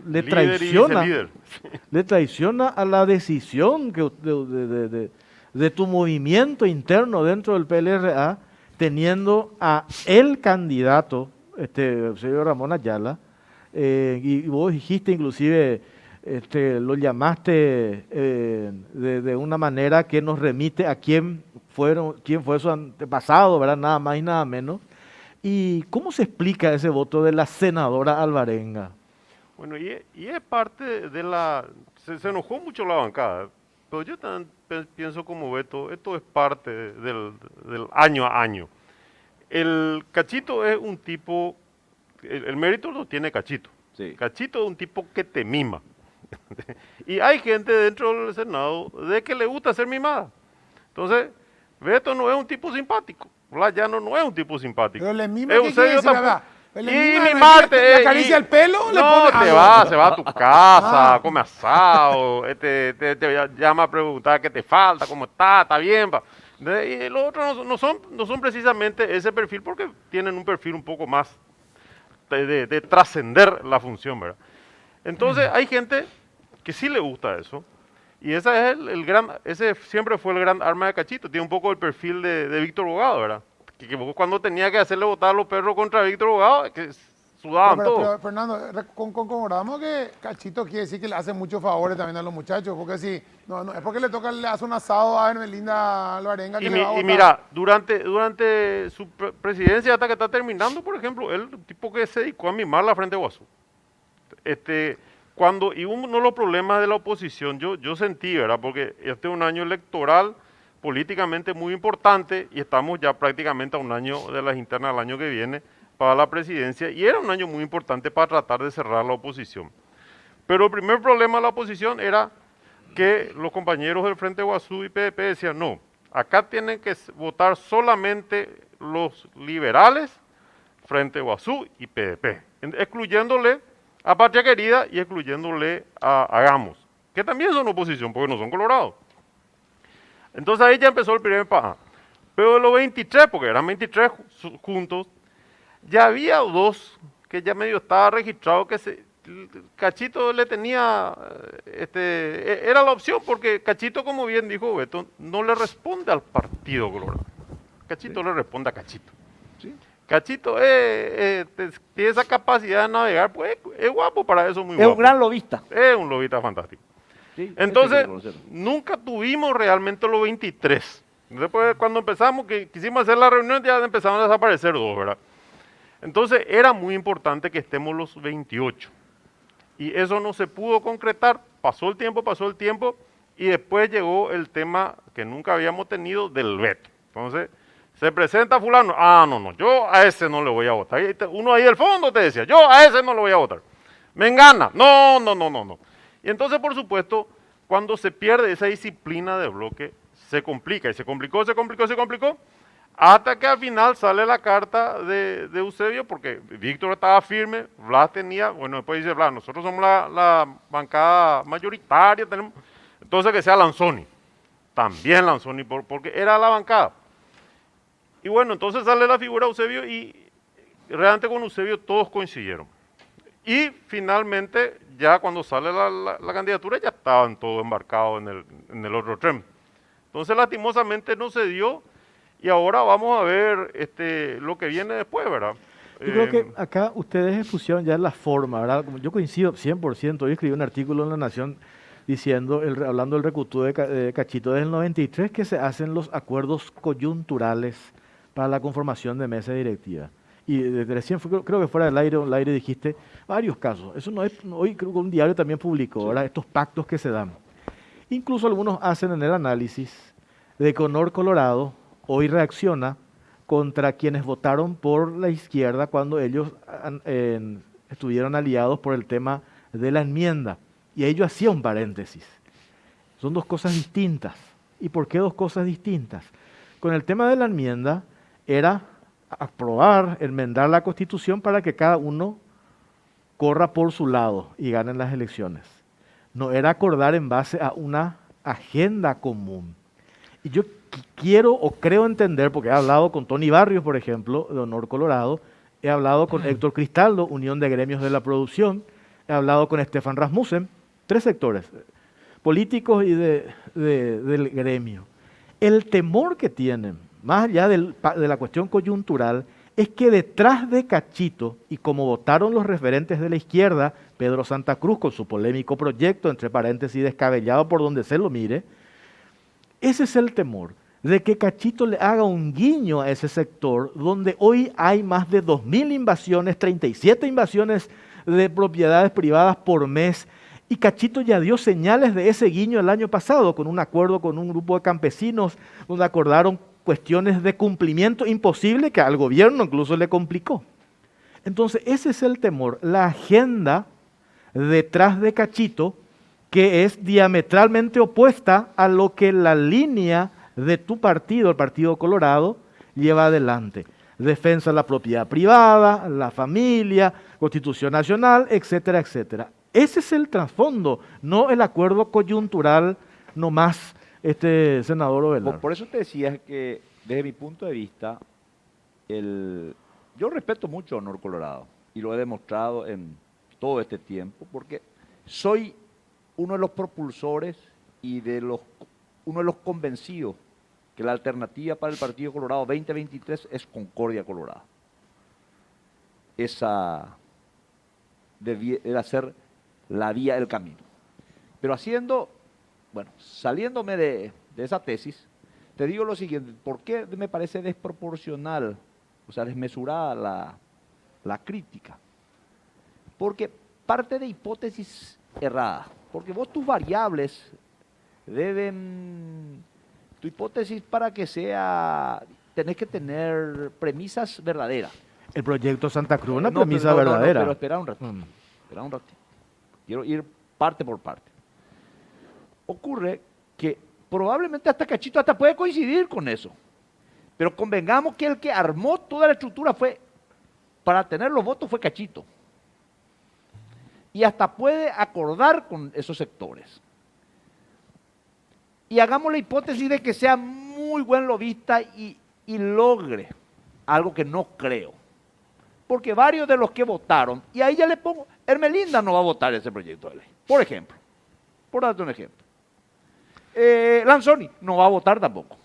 le traiciona a la decisión de tu movimiento interno dentro del PLRA, teniendo a el candidato, señor Ramón Ayala, y vos dijiste inclusive, lo llamaste de una manera que nos remite a quién fue su antepasado, ¿verdad? Nada más y nada menos. ¿Y cómo se explica ese voto de la senadora Alvarenga? Bueno, y es parte de se enojó mucho la bancada, pero yo también pienso como Beto, esto es parte del año a año. El Cachito es un tipo, el mérito lo tiene Cachito. Sí. Cachito es un tipo que te mima. Y hay gente dentro del Senado de que le gusta ser mimada. Entonces, Beto no es un tipo simpático. Llano no es un tipo simpático. Pero le mima, ¿qué Eusebio quiere decir, tampoco. verdad? Y Le mimarte. ¿Le acaricia el pelo o le No, pone se va a tu casa, come asado, te llama a preguntar qué te falta, cómo está bien. Y los otros no son precisamente ese perfil porque tienen un perfil un poco más de trascender la función, ¿verdad? Entonces hay gente que sí le gusta eso. Y ese es ese siempre fue el gran arma de Cachito. Tiene un poco el perfil de Víctor Bogado, ¿verdad? Que cuando tenía que hacerle votar a los perros contra Víctor Bogado, que sudaban todo. Pero, Fernando, concordamos que Cachito quiere decir que le hace muchos favores también a los muchachos, porque si no es porque le hace un asado a Hermelinda Alvarenga que le va a votar. Y mira, durante su presidencia hasta que está terminando, por ejemplo, él, un tipo que se dedicó a mimar la Frente Guazú. Y uno de los problemas de la oposición, yo sentí, ¿verdad? Porque este es un año electoral políticamente muy importante y estamos ya prácticamente a un año de las internas del año que viene para la presidencia y era un año muy importante para tratar de cerrar la oposición. Pero el primer problema de la oposición era que los compañeros del Frente Guazú y PDP decían, no, acá tienen que votar solamente los liberales, Frente Guazú y PDP, excluyéndole a Patria Querida y excluyéndole a Hagamos, que también son oposición porque no son colorados. Entonces ahí ya empezó el primer paja. Pero de los 23, porque eran 23 juntos, ya había dos que ya medio estaba registrado que Cachito le tenía, era la opción porque Cachito, como bien dijo Beto, no le responde al Partido Colorado. Cachito le responde a Cachito. ¿Sí? Cachito tiene esa capacidad de navegar, pues es guapo para eso, muy guapo. Es un gran lobista. Es un lobista fantástico. Sí, Entonces, nunca tuvimos realmente los 23. Después, cuando empezamos, que quisimos hacer la reunión, ya empezaron a desaparecer dos, ¿verdad? Entonces era muy importante que estemos los 28. Y eso no se pudo concretar, pasó el tiempo, y después llegó el tema que nunca habíamos tenido del veto. Entonces, se presenta fulano, no, yo a ese no le voy a votar. Uno ahí del fondo te decía, yo a ese no le voy a votar. Mengana, no. Y entonces, por supuesto, cuando se pierde esa disciplina de bloque, se complica, y se complicó, hasta que al final sale la carta de Eusebio, porque Víctor estaba firme, Blas tenía, bueno, después dice Blas, nosotros somos la bancada mayoritaria, tenemos, entonces que sea Lanzoni, también Lanzoni, porque era la bancada. Y bueno, entonces sale la figura de Eusebio y realmente con Eusebio todos coincidieron. Y finalmente, ya cuando sale la candidatura, ya estaban todos embarcados en el otro tren. Entonces, lastimosamente no se dio. Y ahora vamos a ver lo que viene después, ¿verdad? Yo creo que acá ustedes expusieron ya la forma, ¿verdad? Como yo coincido 100%. Hoy escribí un artículo en La Nación diciendo, hablando del recutú de Cachito desde el 93, que se hacen los acuerdos coyunturales para la conformación de mesa directiva. Y desde recién, creo que fuera del aire dijiste varios casos. Eso no es, hoy creo que un diario también publicó, ¿verdad? Estos pactos que se dan. Incluso algunos hacen en el análisis de que Honor Colorado hoy reacciona contra quienes votaron por la izquierda cuando ellos estuvieron aliados por el tema de la enmienda. Y ello hacía un paréntesis. Son dos cosas distintas. ¿Y por qué dos cosas distintas? Con el tema de la enmienda era aprobar, enmendar la Constitución para que cada uno corra por su lado y ganen las elecciones. No era acordar en base a una agenda común. Y yo quiero o creo entender, porque he hablado con Tony Barrios, por ejemplo, de Honor Colorado, he hablado con Héctor Cristaldo, Unión de Gremios de la Producción, he hablado con Stefan Rasmussen, 3 sectores, políticos y del gremio. El temor que tienen, más allá de la cuestión coyuntural, es que detrás de Cachito, y como votaron los referentes de la izquierda, Pedro Santa Cruz con su polémico proyecto, entre paréntesis descabellado por donde se lo mire, ese es el temor, de que Cachito le haga un guiño a ese sector donde hoy hay más de 2.000 invasiones, 37 invasiones de propiedades privadas por mes, y Cachito ya dio señales de ese guiño el año pasado con un acuerdo con un grupo de campesinos donde acordaron cuestiones de cumplimiento imposible que al gobierno incluso le complicó. Entonces ese es el temor, la agenda detrás de Cachito, que es diametralmente opuesta a lo que la línea de tu partido, el Partido Colorado, lleva adelante. Defensa de la propiedad privada, la familia, Constitución Nacional, etcétera, etcétera. Ese es el trasfondo, no el acuerdo coyuntural nomás, senador Ovelar. Por eso te decía que, desde mi punto de vista, yo respeto mucho a Honor Colorado y lo he demostrado en todo este tiempo, porque soy uno de los propulsores y uno de los convencidos que la alternativa para el Partido Colorado 2023 es Concordia Colorado. Esa debiera ser la vía del camino. Pero saliéndome de esa tesis, te digo lo siguiente, ¿por qué me parece desproporcional, o sea, desmesurada la crítica? Porque parte de hipótesis erradas, porque vos tus variables tu hipótesis para que sea, tenés que tener premisas verdaderas. El proyecto Santa Cruz, una premisa verdadera. Pero espera un ratito, Quiero ir parte por parte. Ocurre que probablemente hasta Cachito puede coincidir con eso. Pero convengamos que el que armó toda la estructura para tener los votos fue Cachito. Y hasta puede acordar con esos sectores. Y hagamos la hipótesis de que sea muy buen lobista y logre algo que no creo. Porque varios de los que votaron, y ahí ya le pongo, Hermelinda no va a votar ese proyecto de ley, por ejemplo, por darte un ejemplo. Lanzoni no va a votar tampoco,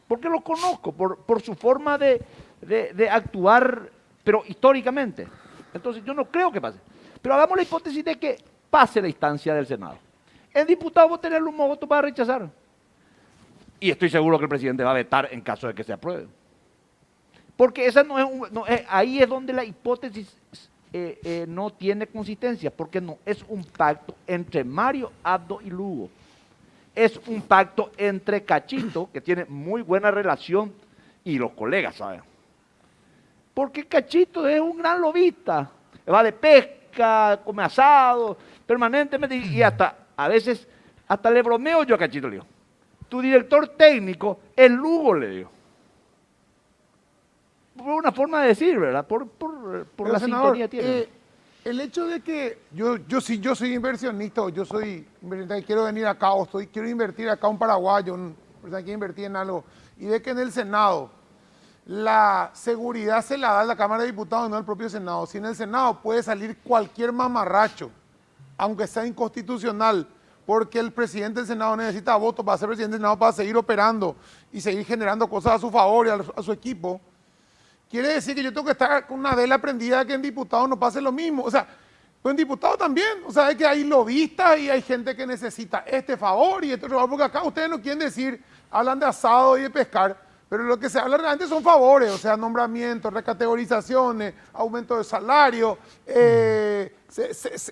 porque lo conozco, por su forma de actuar, pero históricamente. Entonces yo no creo que pase. Pero hagamos la hipótesis de que pase la instancia del Senado. El diputado va a tener un voto para rechazar. Y estoy seguro que el presidente va a vetar en caso de que se apruebe. Porque esa ahí es donde la hipótesis no tiene consistencia, porque no es un pacto entre Mario Abdo y Lugo. Es un pacto entre Cachito, que tiene muy buena relación, y los colegas, ¿saben? Porque Cachito es un gran lobista, va de pesca, come asado, permanentemente, y hasta, a veces, hasta le bromeo yo a Cachito, le digo, tu director técnico es Lugo, le digo. Por una forma de decir, ¿verdad? Por la senador, sintonía que tiene. El hecho de que yo soy inversionista, o yo soy inversionista y quiero venir acá, o quiero invertir acá un paraguayo, una persona que quiere invertir en algo, y ve que en el Senado la seguridad se la da la Cámara de Diputados, no el propio Senado. Si en el Senado puede salir cualquier mamarracho, aunque sea inconstitucional, porque el presidente del Senado necesita votos para ser presidente del Senado, para seguir operando y seguir generando cosas a su favor y a su equipo, quiere decir que yo tengo que estar con una vela prendida que en diputados no pase lo mismo. O sea, pues en diputados también. O sea, es que hay lobistas y hay gente que necesita este favor y este otro favor, porque acá ustedes no quieren decir, hablan de asado y de pescar, pero lo que se habla realmente son favores, o sea, nombramientos, recategorizaciones, aumento de salario,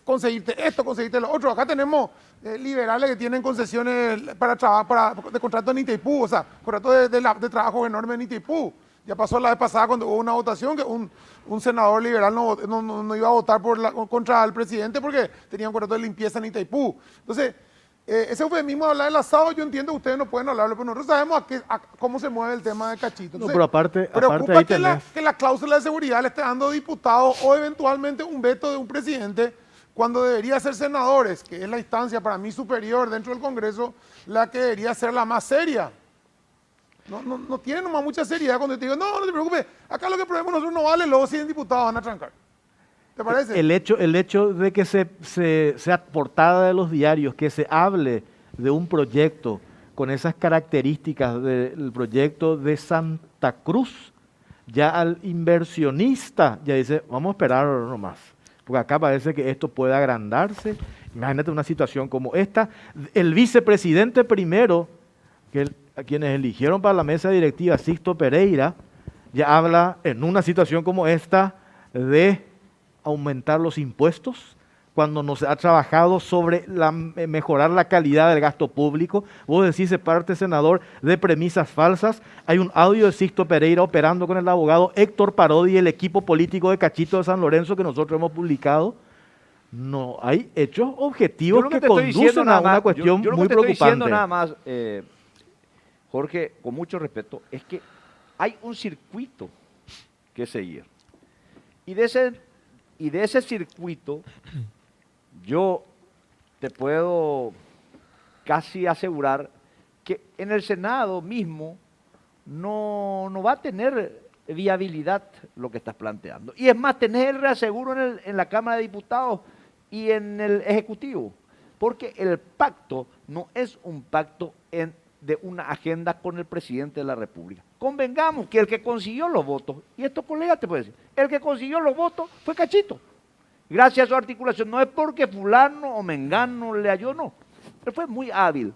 conseguirte esto, conseguirte lo otro. Acá tenemos liberales que tienen concesiones para trabajo, de contrato en Itaipú, o sea, contrato de trabajo enorme en Itaipú. Ya pasó la vez pasada cuando hubo una votación que un senador liberal no iba a votar contra el presidente porque tenía un contrato de limpieza en Itaipú. Entonces, ese eufemismo de hablar del asado, yo entiendo que ustedes no pueden hablarlo, pero nosotros sabemos cómo se mueve el tema de Cachito. Entonces, No, pero aparte preocupa ahí tenés... que la cláusula de seguridad le esté dando diputados o eventualmente un veto de un presidente cuando debería ser senadores, que es la instancia para mí superior dentro del Congreso, la que debería ser la más seria. No tiene nomás mucha seriedad cuando te digo, no te preocupes, acá lo que probemos nosotros no vale, luego 100 diputados van a trancar. ¿Te parece? El hecho de que sea portada de los diarios, que se hable de un proyecto con esas características del proyecto de Santa Cruz, ya al inversionista ya dice, vamos a esperar nomás, porque acá parece que esto puede agrandarse. Imagínate una situación como esta. El vicepresidente primero, a quienes eligieron para la mesa directiva, Sixto Pereira, ya habla en una situación como esta de aumentar los impuestos cuando no se ha trabajado sobre mejorar la calidad del gasto público. Vos decís, de parte senador, de premisas falsas. Hay un audio de Sixto Pereira operando con el abogado Héctor Parodi y el equipo político de Cachito de San Lorenzo que nosotros hemos publicado. No, hay hechos objetivos que conducen a una cuestión muy preocupante. Yo lo que te estoy diciendo nada más, Jorge, con mucho respeto, es que hay un circuito que seguir. Y de ese circuito, yo te puedo casi asegurar que en el Senado mismo no va a tener viabilidad lo que estás planteando. Y es más, tenés el reaseguro en la Cámara de Diputados y en el Ejecutivo. Porque el pacto no es un pacto de una agenda con el presidente de la República. Convengamos que el que consiguió los votos, y estos colegas te pueden decir, el que consiguió los votos fue Cachito. Gracias a su articulación, no es porque fulano o mengano le ayudó, no. Pero fue muy hábil,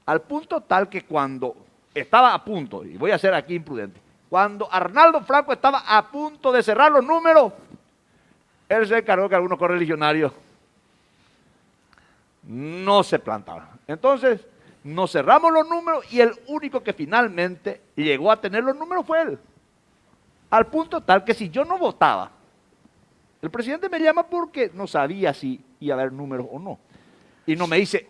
al punto tal que cuando estaba a punto, y voy a ser aquí imprudente, cuando Arnaldo Franco estaba a punto de cerrar los números, él se encargó que algunos correligionarios no se plantaban. Entonces, nos cerramos los números y el único que finalmente llegó a tener los números fue él. Al punto tal que si yo no votaba, el presidente me llama porque no sabía si iba a haber números o no. Y no me dice,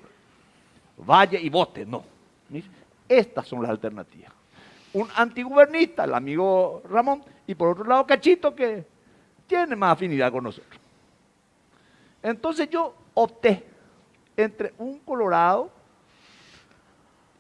vaya y vote, no. Me dice, estas son las alternativas. Un antigubernista, el amigo Ramón, y por otro lado Cachito, que tiene más afinidad con nosotros. Entonces yo opté entre un colorado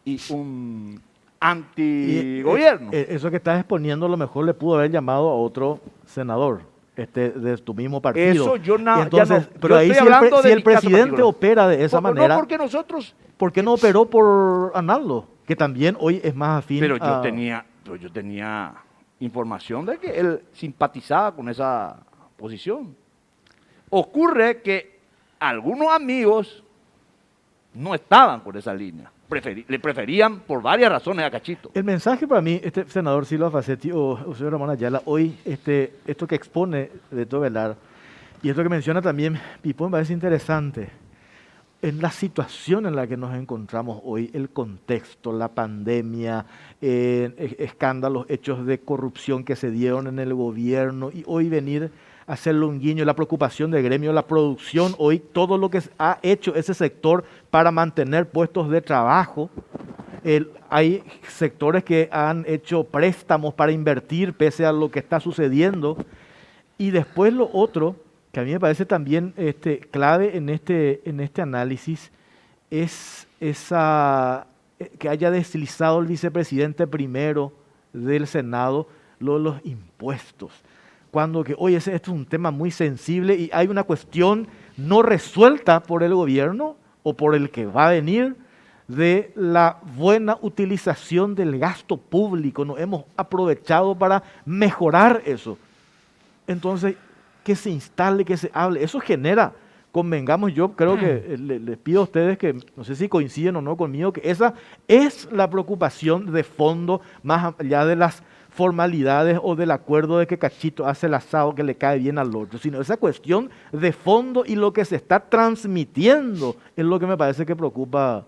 y un antigobierno. Eso que estás exponiendo a lo mejor le pudo haber llamado a otro senador de tu mismo partido. Eso yo Entonces, pero ahí si el presidente opera de esa manera, no, porque nosotros... ¿por qué no operó por Arnaldo? Que también hoy es más afín Pero yo tenía información de que él simpatizaba con esa posición. Ocurre que algunos amigos no estaban con esa línea. le preferían por varias razones a Cachito. El mensaje para mí, senador Silva Facetti o señor Ramón Ayala, hoy, esto que expone Beto Velar y esto que menciona también Pipón, me parece interesante. En la situación en la que nos encontramos hoy, el contexto, la pandemia, escándalos, hechos de corrupción que se dieron en el gobierno, y hoy venir a hacerle un guiño, la preocupación del gremio, la producción, hoy todo lo que ha hecho ese sector para mantener puestos de trabajo. Hay sectores que han hecho préstamos para invertir pese a lo que está sucediendo. Y después lo otro, que a mí me parece también clave en este análisis, es que haya deslizado el vicepresidente primero del Senado lo de los impuestos. Cuando que, oye, esto es un tema muy sensible y hay una cuestión no resuelta por el gobierno o por el que va a venir de la buena utilización del gasto público. Nos hemos aprovechado para mejorar eso. Entonces, que se instale, que se hable. Eso genera, convengamos, yo creo que les pido a ustedes que, no sé si coinciden o no conmigo, que esa es la preocupación de fondo, más allá de las formalidades o del acuerdo de que Cachito hace el asado que le cae bien al otro, sino esa cuestión de fondo y lo que se está transmitiendo es lo que me parece que preocupa,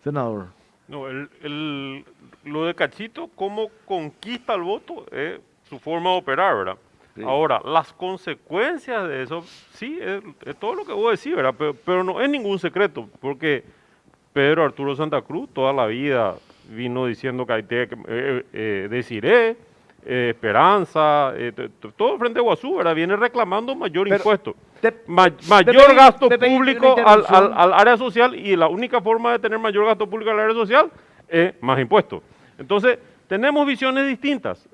senador. No, lo de Cachito, cómo conquista el voto, es su forma de operar, ¿verdad? Sí. Ahora, las consecuencias de eso, sí, es todo lo que vos decís, ¿verdad? Pero no es ningún secreto, porque Pedro Arturo Santa Cruz toda la vida vino diciendo que hay que deciré, Esperanza, todo el Frente Guazú, ¿verdad? Viene reclamando mayor impuesto, mayor gasto público al área social, y la única forma de tener mayor gasto público al área social es más impuestos. Entonces, tenemos visiones distintas.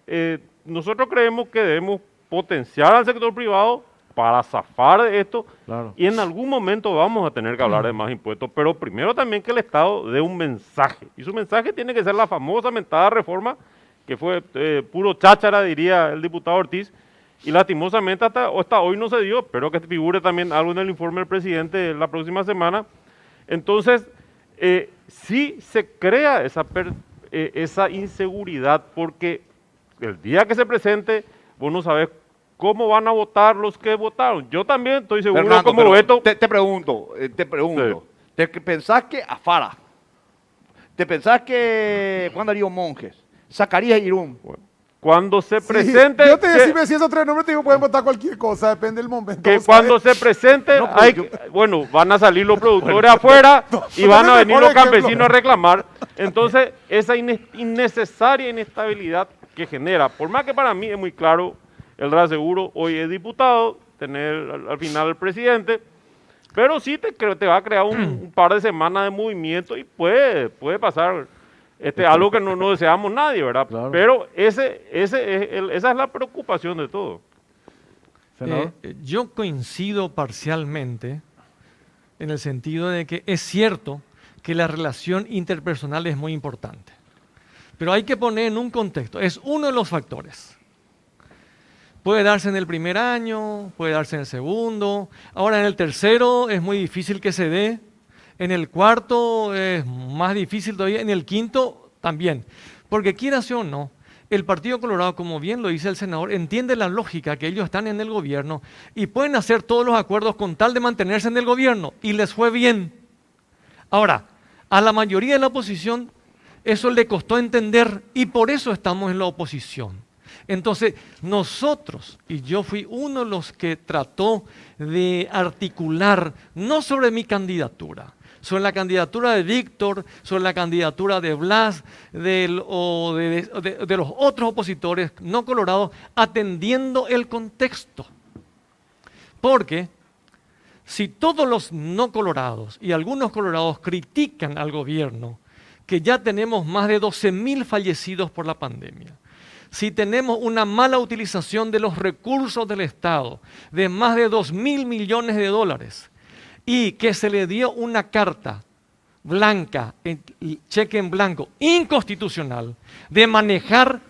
Nosotros creemos que debemos potenciar al sector privado para zafar de esto, claro. Y en algún momento vamos a tener que hablar de más impuestos, pero primero también que el Estado dé un mensaje, y su mensaje tiene que ser la famosa mentada reforma, que fue puro cháchara, diría el diputado Ortiz, y lastimosamente hasta hoy no se dio. Espero que figure también algo en el informe del presidente la próxima semana. Entonces, sí se crea esa inseguridad, porque el día que se presente, vos no sabés cómo van a votar los que votaron. Yo también estoy seguro, Fernando, como Beto. Te pregunto, sí. ¿Te pensás que Afara, te pensás que Juan Darío Monjes, Zacarías Irún? Bueno, cuando se presente... Yo te decía, si esos tres nombres te digo, pueden votar cualquier cosa, depende del momento. Que cuando se presente, bueno, van a salir los productores afuera y van a venir los campesinos a reclamar. Entonces, esa innecesaria inestabilidad que genera, por más que para mí es muy claro, el reaseguro hoy es diputado, tener al final el presidente, pero sí te va a crear un par de semanas de movimiento y puede pasar algo que no deseamos nadie, ¿verdad? Claro. Pero esa es la preocupación de todo. Yo coincido parcialmente en el sentido de que es cierto que la relación interpersonal es muy importante, pero hay que poner en un contexto, es uno de los factores. Puede darse en el primer año, puede darse en el segundo, ahora en el tercero es muy difícil que se dé, en el cuarto es más difícil todavía, en el quinto también, porque quieras o no, el Partido Colorado, como bien lo dice el senador, entiende la lógica que ellos están en el gobierno y pueden hacer todos los acuerdos con tal de mantenerse en el gobierno, y les fue bien. Ahora, a la mayoría de la oposición eso le costó entender y por eso estamos en la oposición. Entonces, nosotros, y yo fui uno de los que trató de articular, no sobre mi candidatura, sobre la candidatura de Víctor, sobre la candidatura de Blas, de los otros opositores no colorados, atendiendo el contexto. Porque si todos los no colorados y algunos colorados critican al gobierno, que ya tenemos más de 12.000 fallecidos por la pandemia, si tenemos una mala utilización de los recursos del Estado, de más de 2.000 millones de dólares, y que se le dio una carta blanca, cheque en blanco, inconstitucional, de manejar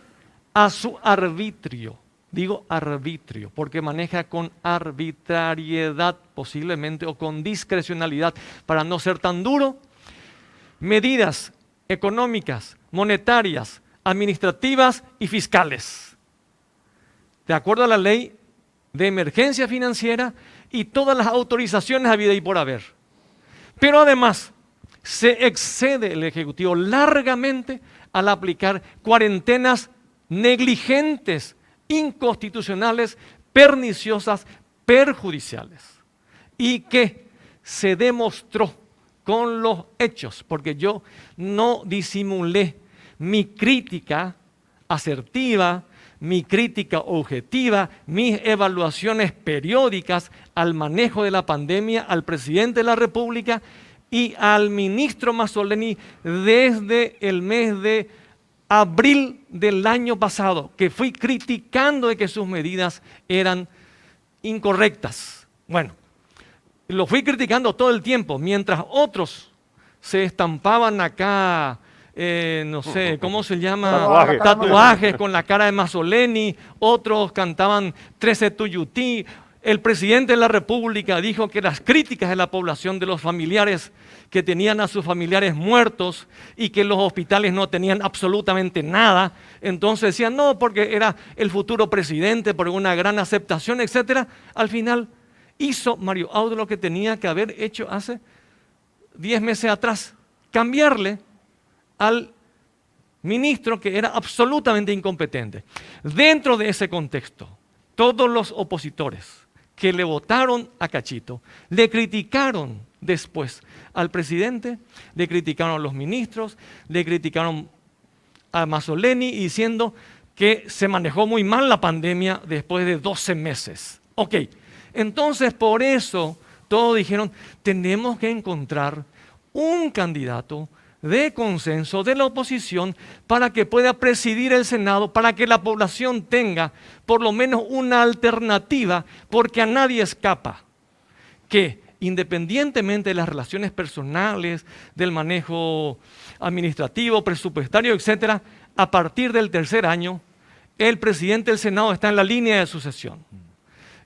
a su arbitrio. Digo arbitrio, porque maneja con arbitrariedad posiblemente, o con discrecionalidad, para no ser tan duro. medidas económicas, monetarias, administrativas y fiscales, de acuerdo a la ley de emergencia financiera y todas las autorizaciones habidas y por haber. Pero además, se excede el Ejecutivo largamente al aplicar cuarentenas negligentes, inconstitucionales, perniciosas, perjudiciales. Y que se demostró con los hechos, porque yo no disimulé mi crítica asertiva, mi crítica objetiva, mis evaluaciones periódicas al manejo de la pandemia, al presidente de la República y al ministro Mazzoleni desde el mes de abril del año pasado, que fui criticando de que sus medidas eran incorrectas. Bueno, lo fui criticando todo el tiempo, mientras otros se estampaban acá, no sé, ¿cómo se llama? Tatuajes con la cara de Mazzoleni, otros cantaban 13 Tuyutí. El presidente de la República dijo que las críticas de la población, de los familiares que tenían a sus familiares muertos y que los hospitales no tenían absolutamente nada, entonces decían no, porque era el futuro presidente, por una gran aceptación, etcétera. Al final hizo Mario Audo lo que tenía que haber hecho hace 10 meses atrás, cambiarle al ministro que era absolutamente incompetente. Dentro de ese contexto, todos los opositores que le votaron a Cachito, le criticaron después al presidente, le criticaron a los ministros, le criticaron a Mazzoleni diciendo que se manejó muy mal la pandemia después de 12 meses. Ok, entonces por eso todos dijeron, tenemos que encontrar un candidato de consenso de la oposición para que pueda presidir el Senado, para que la población tenga por lo menos una alternativa, porque a nadie escapa que independientemente de las relaciones personales, del manejo administrativo, presupuestario, etcétera, a partir del tercer año, el presidente del Senado está en la línea de sucesión.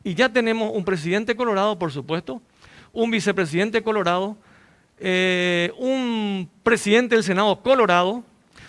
Y ya tenemos un presidente colorado, por supuesto, un vicepresidente colorado, un presidente del Senado colorado,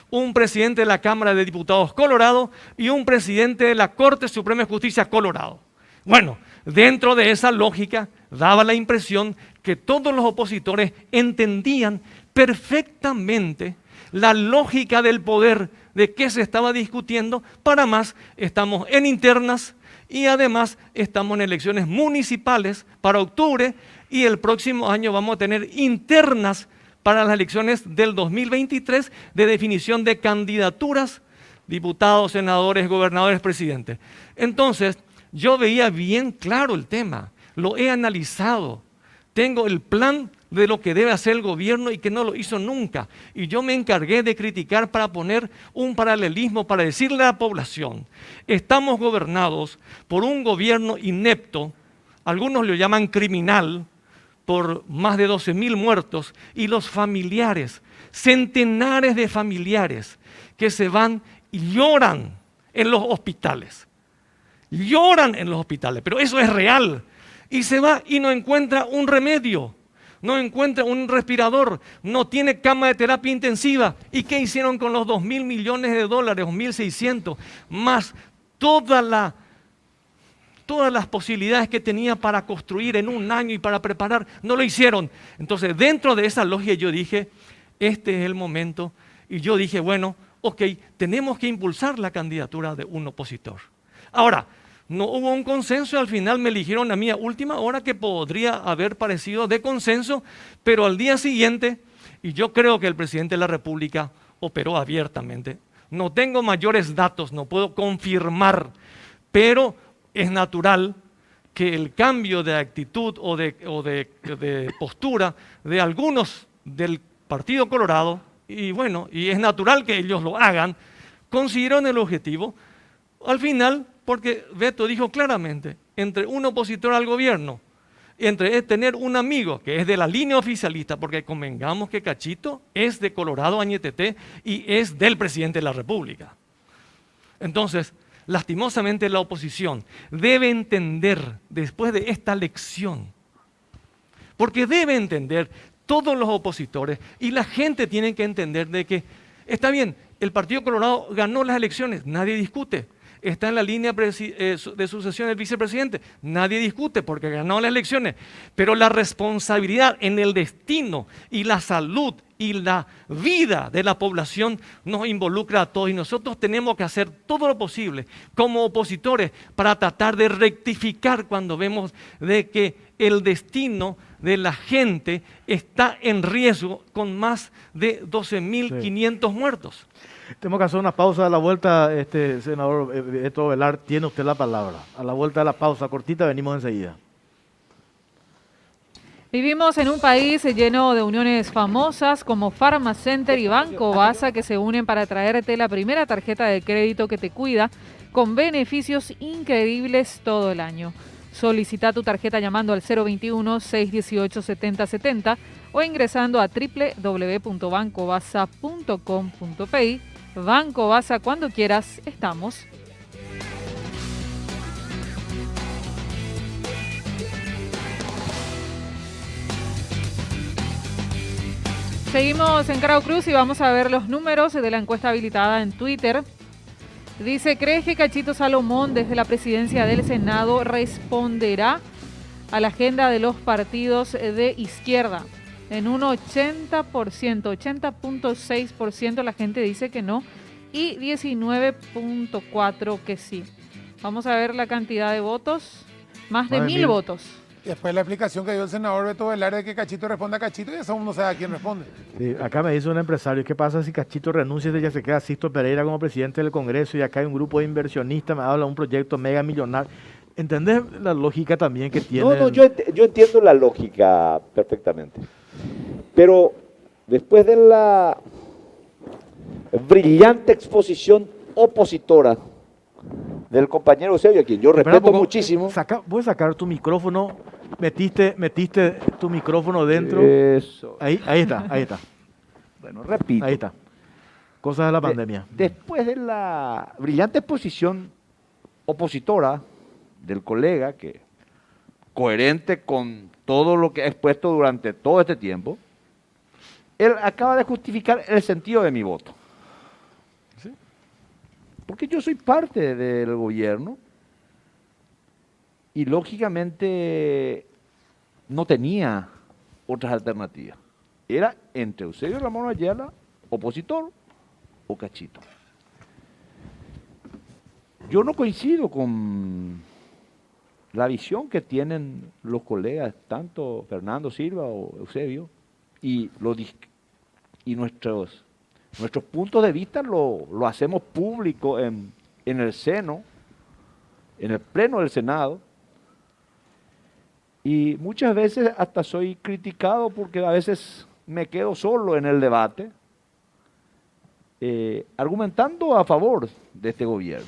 un presidente de la Cámara de Diputados colorado y un presidente de la Corte Suprema de Justicia colorado. Bueno, dentro de esa lógica daba la impresión que todos los opositores entendían perfectamente la lógica del poder, de qué se estaba discutiendo. Para más, estamos en internas y además estamos en elecciones municipales para octubre y el próximo año vamos a tener internas para las elecciones del 2023 de definición de candidaturas, diputados, senadores, gobernadores, presidentes. Entonces, yo veía bien claro el tema, lo he analizado, tengo el plan de lo que debe hacer el gobierno y que no lo hizo nunca. Y yo me encargué de criticar para poner un paralelismo, para decirle a la población, estamos gobernados por un gobierno inepto, algunos lo llaman criminal, por más de 12.000 muertos, y los familiares, centenares de familiares que se van y lloran en los hospitales. Lloran en los hospitales, pero eso es real. Y se va y no encuentra un remedio, no encuentra un respirador, no tiene cama de terapia intensiva. ¿Y qué hicieron con los 2.000 millones de dólares, o 1.600, más todas las posibilidades que tenía para construir en un año y para preparar? No lo hicieron. Entonces, dentro de esa lógica yo dije, este es el momento. Y yo dije, bueno, ok, tenemos que impulsar la candidatura de un opositor. Ahora, no hubo un consenso y al final me eligieron a mí a última hora, que podría haber parecido de consenso, pero al día siguiente, y yo creo que el presidente de la República operó abiertamente. No tengo mayores datos, no puedo confirmar, pero es natural que el cambio de actitud o de postura de algunos del Partido Colorado, y bueno, y es natural que ellos lo hagan, consiguieron el objetivo al final, porque Beto dijo claramente, entre un opositor al gobierno, entre tener un amigo que es de la línea oficialista, porque convengamos que Cachito es de Colorado Añetete y es del presidente de la República. Entonces, lastimosamente la oposición debe entender, después de esta lección, porque debe entender todos los opositores, y la gente tiene que entender de que, está bien, el Partido Colorado ganó las elecciones, nadie discute. Está en la línea de sucesión del vicepresidente, nadie discute porque ganó las elecciones, pero la responsabilidad en el destino y la salud y la vida de la población nos involucra a todos y nosotros tenemos que hacer todo lo posible como opositores para tratar de rectificar cuando vemos de que el destino de la gente está en riesgo con más de 12.500 muertos. Tenemos que hacer una pausa a la vuelta, senador Beto Velar, tiene usted la palabra. A la vuelta de la pausa cortita venimos enseguida. Vivimos en un país lleno de uniones famosas como Pharmacenter y Banco Basa que se unen para traerte la primera tarjeta de crédito que te cuida con beneficios increíbles todo el año. Solicita tu tarjeta llamando al 021-618-7070 o ingresando a www.bancobasa.com.pi. Banco Basa, cuando quieras, estamos. Seguimos en Carao Cruz y vamos a ver los números de la encuesta habilitada en Twitter. Dice, ¿crees que Cachito Salomón desde la presidencia del Senado responderá a la agenda de los partidos de izquierda? En un 80%, 80.6% la gente dice que no y 19.4% que sí. Vamos a ver la cantidad de votos, más de 1.000 votos. Y después la explicación que dio el senador Beto Velar de que Cachito responda a Cachito, y eso uno no sabe a quién responde. Sí, acá me dice un empresario, ¿qué pasa si Cachito renuncia y ya se queda Sisto Pereira como presidente del Congreso y acá hay un grupo de inversionistas, me habla de un proyecto mega millonario? ¿Entendés la lógica también que tiene? No, yo entiendo la lógica perfectamente. Pero después de la brillante exposición opositora del compañero Eusebio, a quien yo respeto muchísimo. ¿Puedes sacar tu micrófono? Metiste tu micrófono dentro. Eso. Ahí está. Bueno, repito. Ahí está. Cosas de la pandemia. Después de la brillante exposición opositora del colega, que coherente con todo lo que ha expuesto durante todo este tiempo, él acaba de justificar el sentido de mi voto. ¿Sí? Porque yo soy parte del gobierno y lógicamente no tenía otras alternativas. Era entre Eusebio Ramón Ayala, opositor, o Cachito. Yo no coincido con la visión que tienen los colegas, tanto Fernando Silva o Eusebio, y nuestros puntos de vista lo hacemos público en el seno, en el pleno del Senado, y muchas veces hasta soy criticado porque a veces me quedo solo en el debate, argumentando a favor de este gobierno.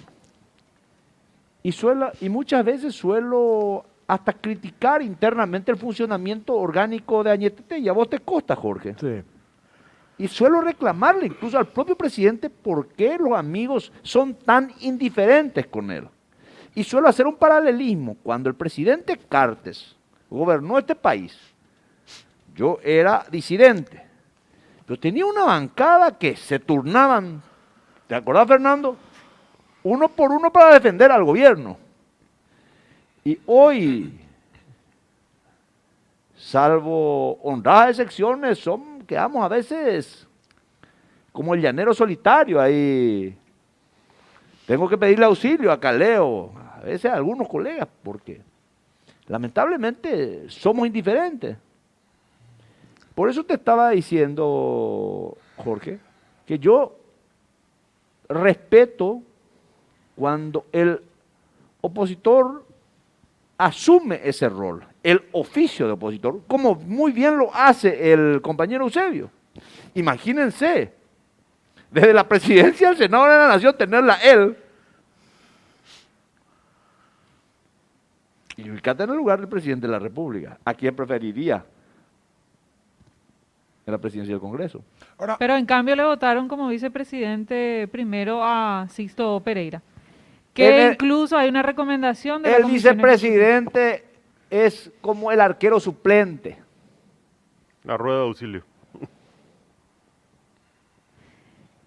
Y muchas veces suelo hasta criticar internamente el funcionamiento orgánico de Añetete, y a vos te consta, Jorge. Sí. Y suelo reclamarle incluso al propio presidente por qué los amigos son tan indiferentes con él. Y suelo hacer un paralelismo. Cuando el presidente Cartes gobernó este país, yo era disidente, pero tenía una bancada que se turnaban, ¿te acordás, Fernando? Uno por uno para defender al gobierno. Y hoy, salvo honradas excepciones, quedamos a veces como el llanero solitario ahí. Tengo que pedirle auxilio a Caleo, a veces a algunos colegas, porque lamentablemente somos indiferentes. Por eso te estaba diciendo, Jorge, que yo respeto cuando el opositor asume ese rol, el oficio de opositor, como muy bien lo hace el compañero Eusebio. Imagínense, desde la presidencia del Senado de la Nación, tenerla él, y ubicarte en el lugar del presidente de la República. ¿A quién preferiría en la presidencia del Congreso? Ahora, Pero en cambio le votaron como vicepresidente primero a Sixto Pereira. Que incluso hay una recomendación de la El Comisión vicepresidente es como el arquero suplente. La rueda de auxilio.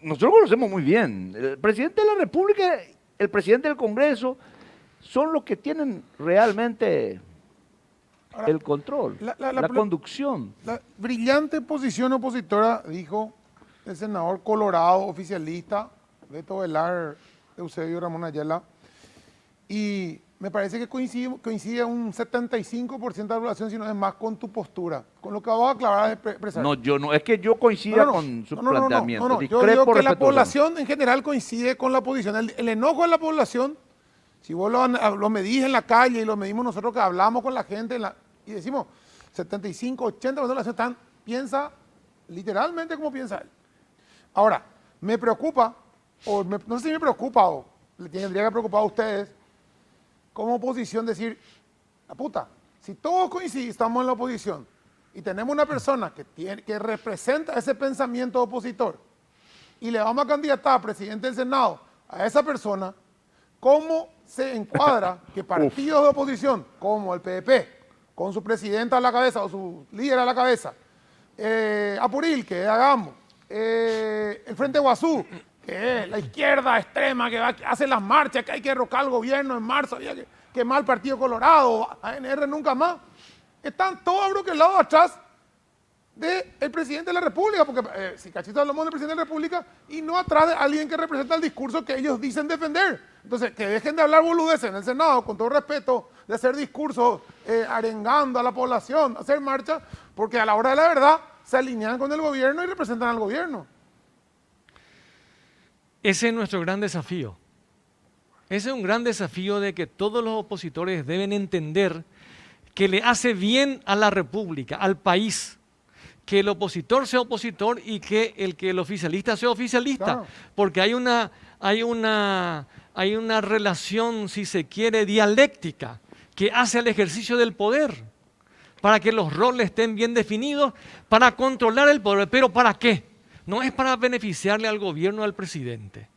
Nosotros conocemos muy bien. El presidente de la República, el presidente del Congreso, son los que tienen realmente Ahora, el control, la conducción. La brillante posición opositora, dijo el senador colorado, oficialista, Beto Velar, Eusebio Ramón Ayala, y me parece que coincide un 75% de la población, si no es más, con tu postura, con lo que vos aclarar de expresar. No, yo no, es que yo coincida con su planteamiento. Yo digo que la población en general coincide con la posición. El enojo de la población, si vos lo medís en la calle y lo medimos nosotros que hablamos con la gente y decimos 75, 80% de la población piensa literalmente como piensa él. Ahora, me preocupa, no sé si me preocupa o le tendría que preocupar a ustedes, como oposición decir, la puta, si todos coincidimos, estamos en la oposición y tenemos una persona que representa ese pensamiento opositor y le vamos a candidatar a presidente del Senado a esa persona, ¿cómo se encuadra que partidos de oposición como el PDP, con su presidenta a la cabeza o su líder a la cabeza, Apuril, que es Agamo, el Frente Guazú, que es la izquierda extrema que hace las marchas, que hay que derrocar al gobierno en marzo, había que quemar el Partido Colorado, ANR nunca más, están todos abroquelados atrás del presidente de la República, porque si cachito hablamos del presidente de la República y no atrás de alguien que representa el discurso que ellos dicen defender. Entonces, que dejen de hablar boludeces en el Senado, con todo respeto, de hacer discursos arengando a la población, hacer marchas, porque a la hora de la verdad se alinean con el gobierno y representan al gobierno. Ese es nuestro gran desafío. Ese es un gran desafío de que todos los opositores deben entender que le hace bien a la República, al país, que el opositor sea opositor y que el oficialista sea oficialista. Claro. Porque hay una relación, si se quiere, dialéctica que hace al ejercicio del poder para que los roles estén bien definidos, para controlar el poder. ¿Pero para qué? No es para beneficiarle al gobierno, al presidente,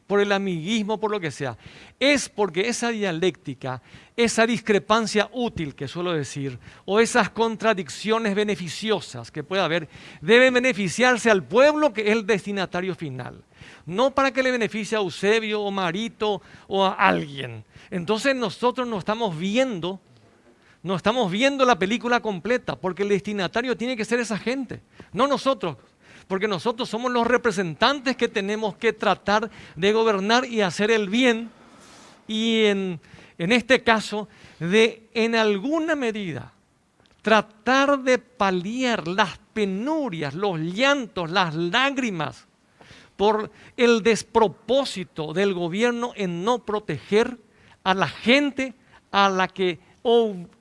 por el amiguismo, por lo que sea. Es porque esa dialéctica, esa discrepancia útil que suelo decir, o esas contradicciones beneficiosas que pueda haber, deben beneficiarse al pueblo que es el destinatario final. No para que le beneficie a Eusebio o Marito o a alguien. Entonces nosotros no estamos viendo la película completa, porque el destinatario tiene que ser esa gente, no nosotros. Porque nosotros somos los representantes que tenemos que tratar de gobernar y hacer el bien. Y en este caso, en alguna medida, tratar de paliar las penurias, los llantos, las lágrimas por el despropósito del gobierno en no proteger a la gente a la que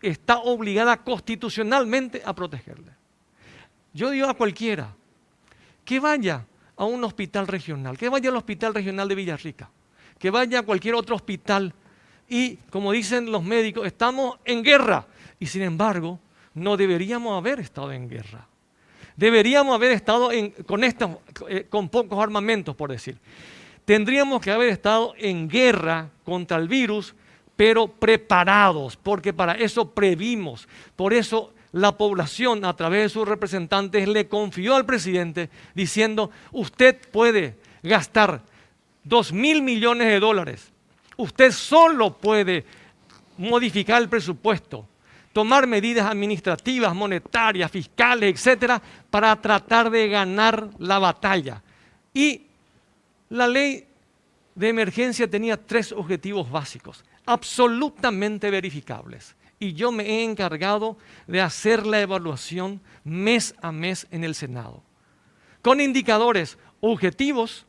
está obligada constitucionalmente a protegerle. Yo digo a cualquiera, que vaya a un hospital regional, que vaya al hospital regional de Villarrica, que vaya a cualquier otro hospital y, como dicen los médicos, estamos en guerra. Y sin embargo, no deberíamos haber estado en guerra. Deberíamos haber estado con pocos armamentos, por decir. Tendríamos que haber estado en guerra contra el virus, pero preparados, porque para eso previmos. Por eso la población, a través de sus representantes, le confió al presidente diciendo, usted puede gastar 2.000 millones de dólares. Usted solo puede modificar el presupuesto, tomar medidas administrativas, monetarias, fiscales, etcétera, para tratar de ganar la batalla. Y la ley de emergencia tenía 3 objetivos básicos, absolutamente verificables. Y yo me he encargado de hacer la evaluación mes a mes en el Senado, con indicadores objetivos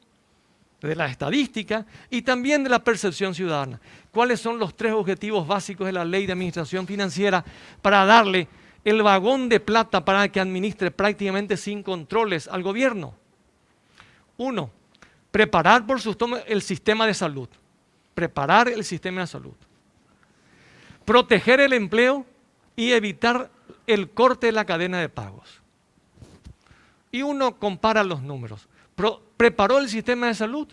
de la estadística y también de la percepción ciudadana. ¿Cuáles son los 3 objetivos básicos de la Ley de Administración Financiera para darle el vagón de plata para que administre prácticamente sin controles al gobierno? 1, preparar el sistema de salud. Preparar el sistema de salud. Proteger el empleo y evitar el corte de la cadena de pagos. Y uno compara los números. ¿Preparó el sistema de salud?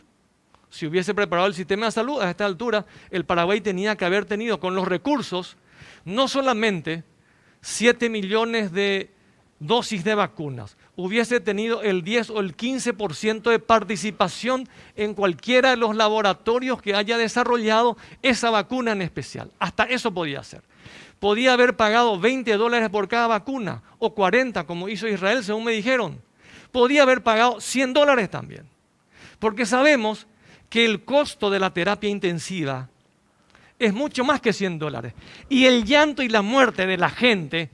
Si hubiese preparado el sistema de salud, a esta altura, el Paraguay tenía que haber tenido con los recursos, no solamente 7 millones de dosis de vacunas, hubiese tenido el 10 o el 15% de participación en cualquiera de los laboratorios que haya desarrollado esa vacuna en especial. Hasta eso podía hacer. Podía haber pagado $20 por cada vacuna, o 40, como hizo Israel, según me dijeron. Podía haber pagado $100 también. Porque sabemos que el costo de la terapia intensiva es mucho más que $100. Y el llanto y la muerte de la gente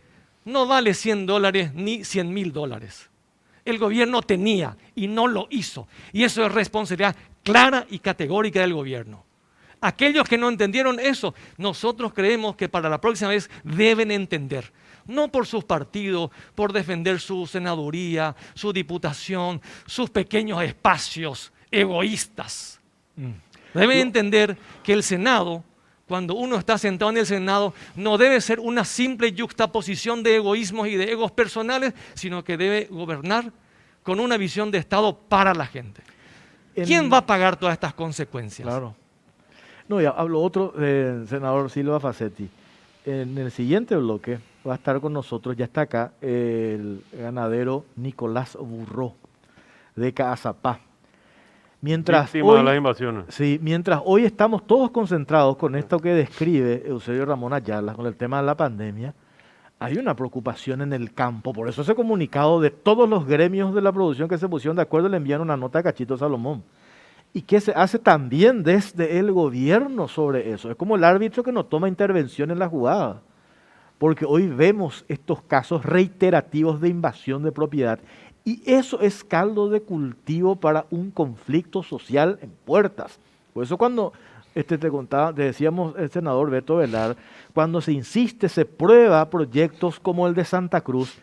no vale $100 ni $100.000. El gobierno tenía y no lo hizo. Y eso es responsabilidad clara y categórica del gobierno. Aquellos que no entendieron eso, nosotros creemos que para la próxima vez deben entender. No por sus partidos, por defender su senaduría, su diputación, sus pequeños espacios egoístas. Deben entender que el Senado, cuando uno está sentado en el Senado, no debe ser una simple yuxtaposición de egoísmos y de egos personales, sino que debe gobernar con una visión de Estado para la gente. ¿Quién va a pagar todas estas consecuencias? Claro. No, ya hablo otro, senador Silva Facetti. En el siguiente bloque va a estar con nosotros, ya está acá, el ganadero Nicolás Burró, de Caazapá. Mientras víctima de las invasiones. Sí, mientras hoy estamos todos concentrados con esto que describe Eusebio Ramón Ayala, con el tema de la pandemia, hay una preocupación en el campo. Por eso ese comunicado de todos los gremios de la producción que se pusieron de acuerdo le envían una nota a Cachito Salomón. ¿Y qué se hace también desde el gobierno sobre eso? Es como el árbitro que no toma intervención en la jugada. Porque hoy vemos estos casos reiterativos de invasión de propiedad. Y eso es caldo de cultivo para un conflicto social en puertas. Por eso cuando te decíamos el senador Beto Velar, cuando se insiste, se prueba proyectos como el de Santa Cruz,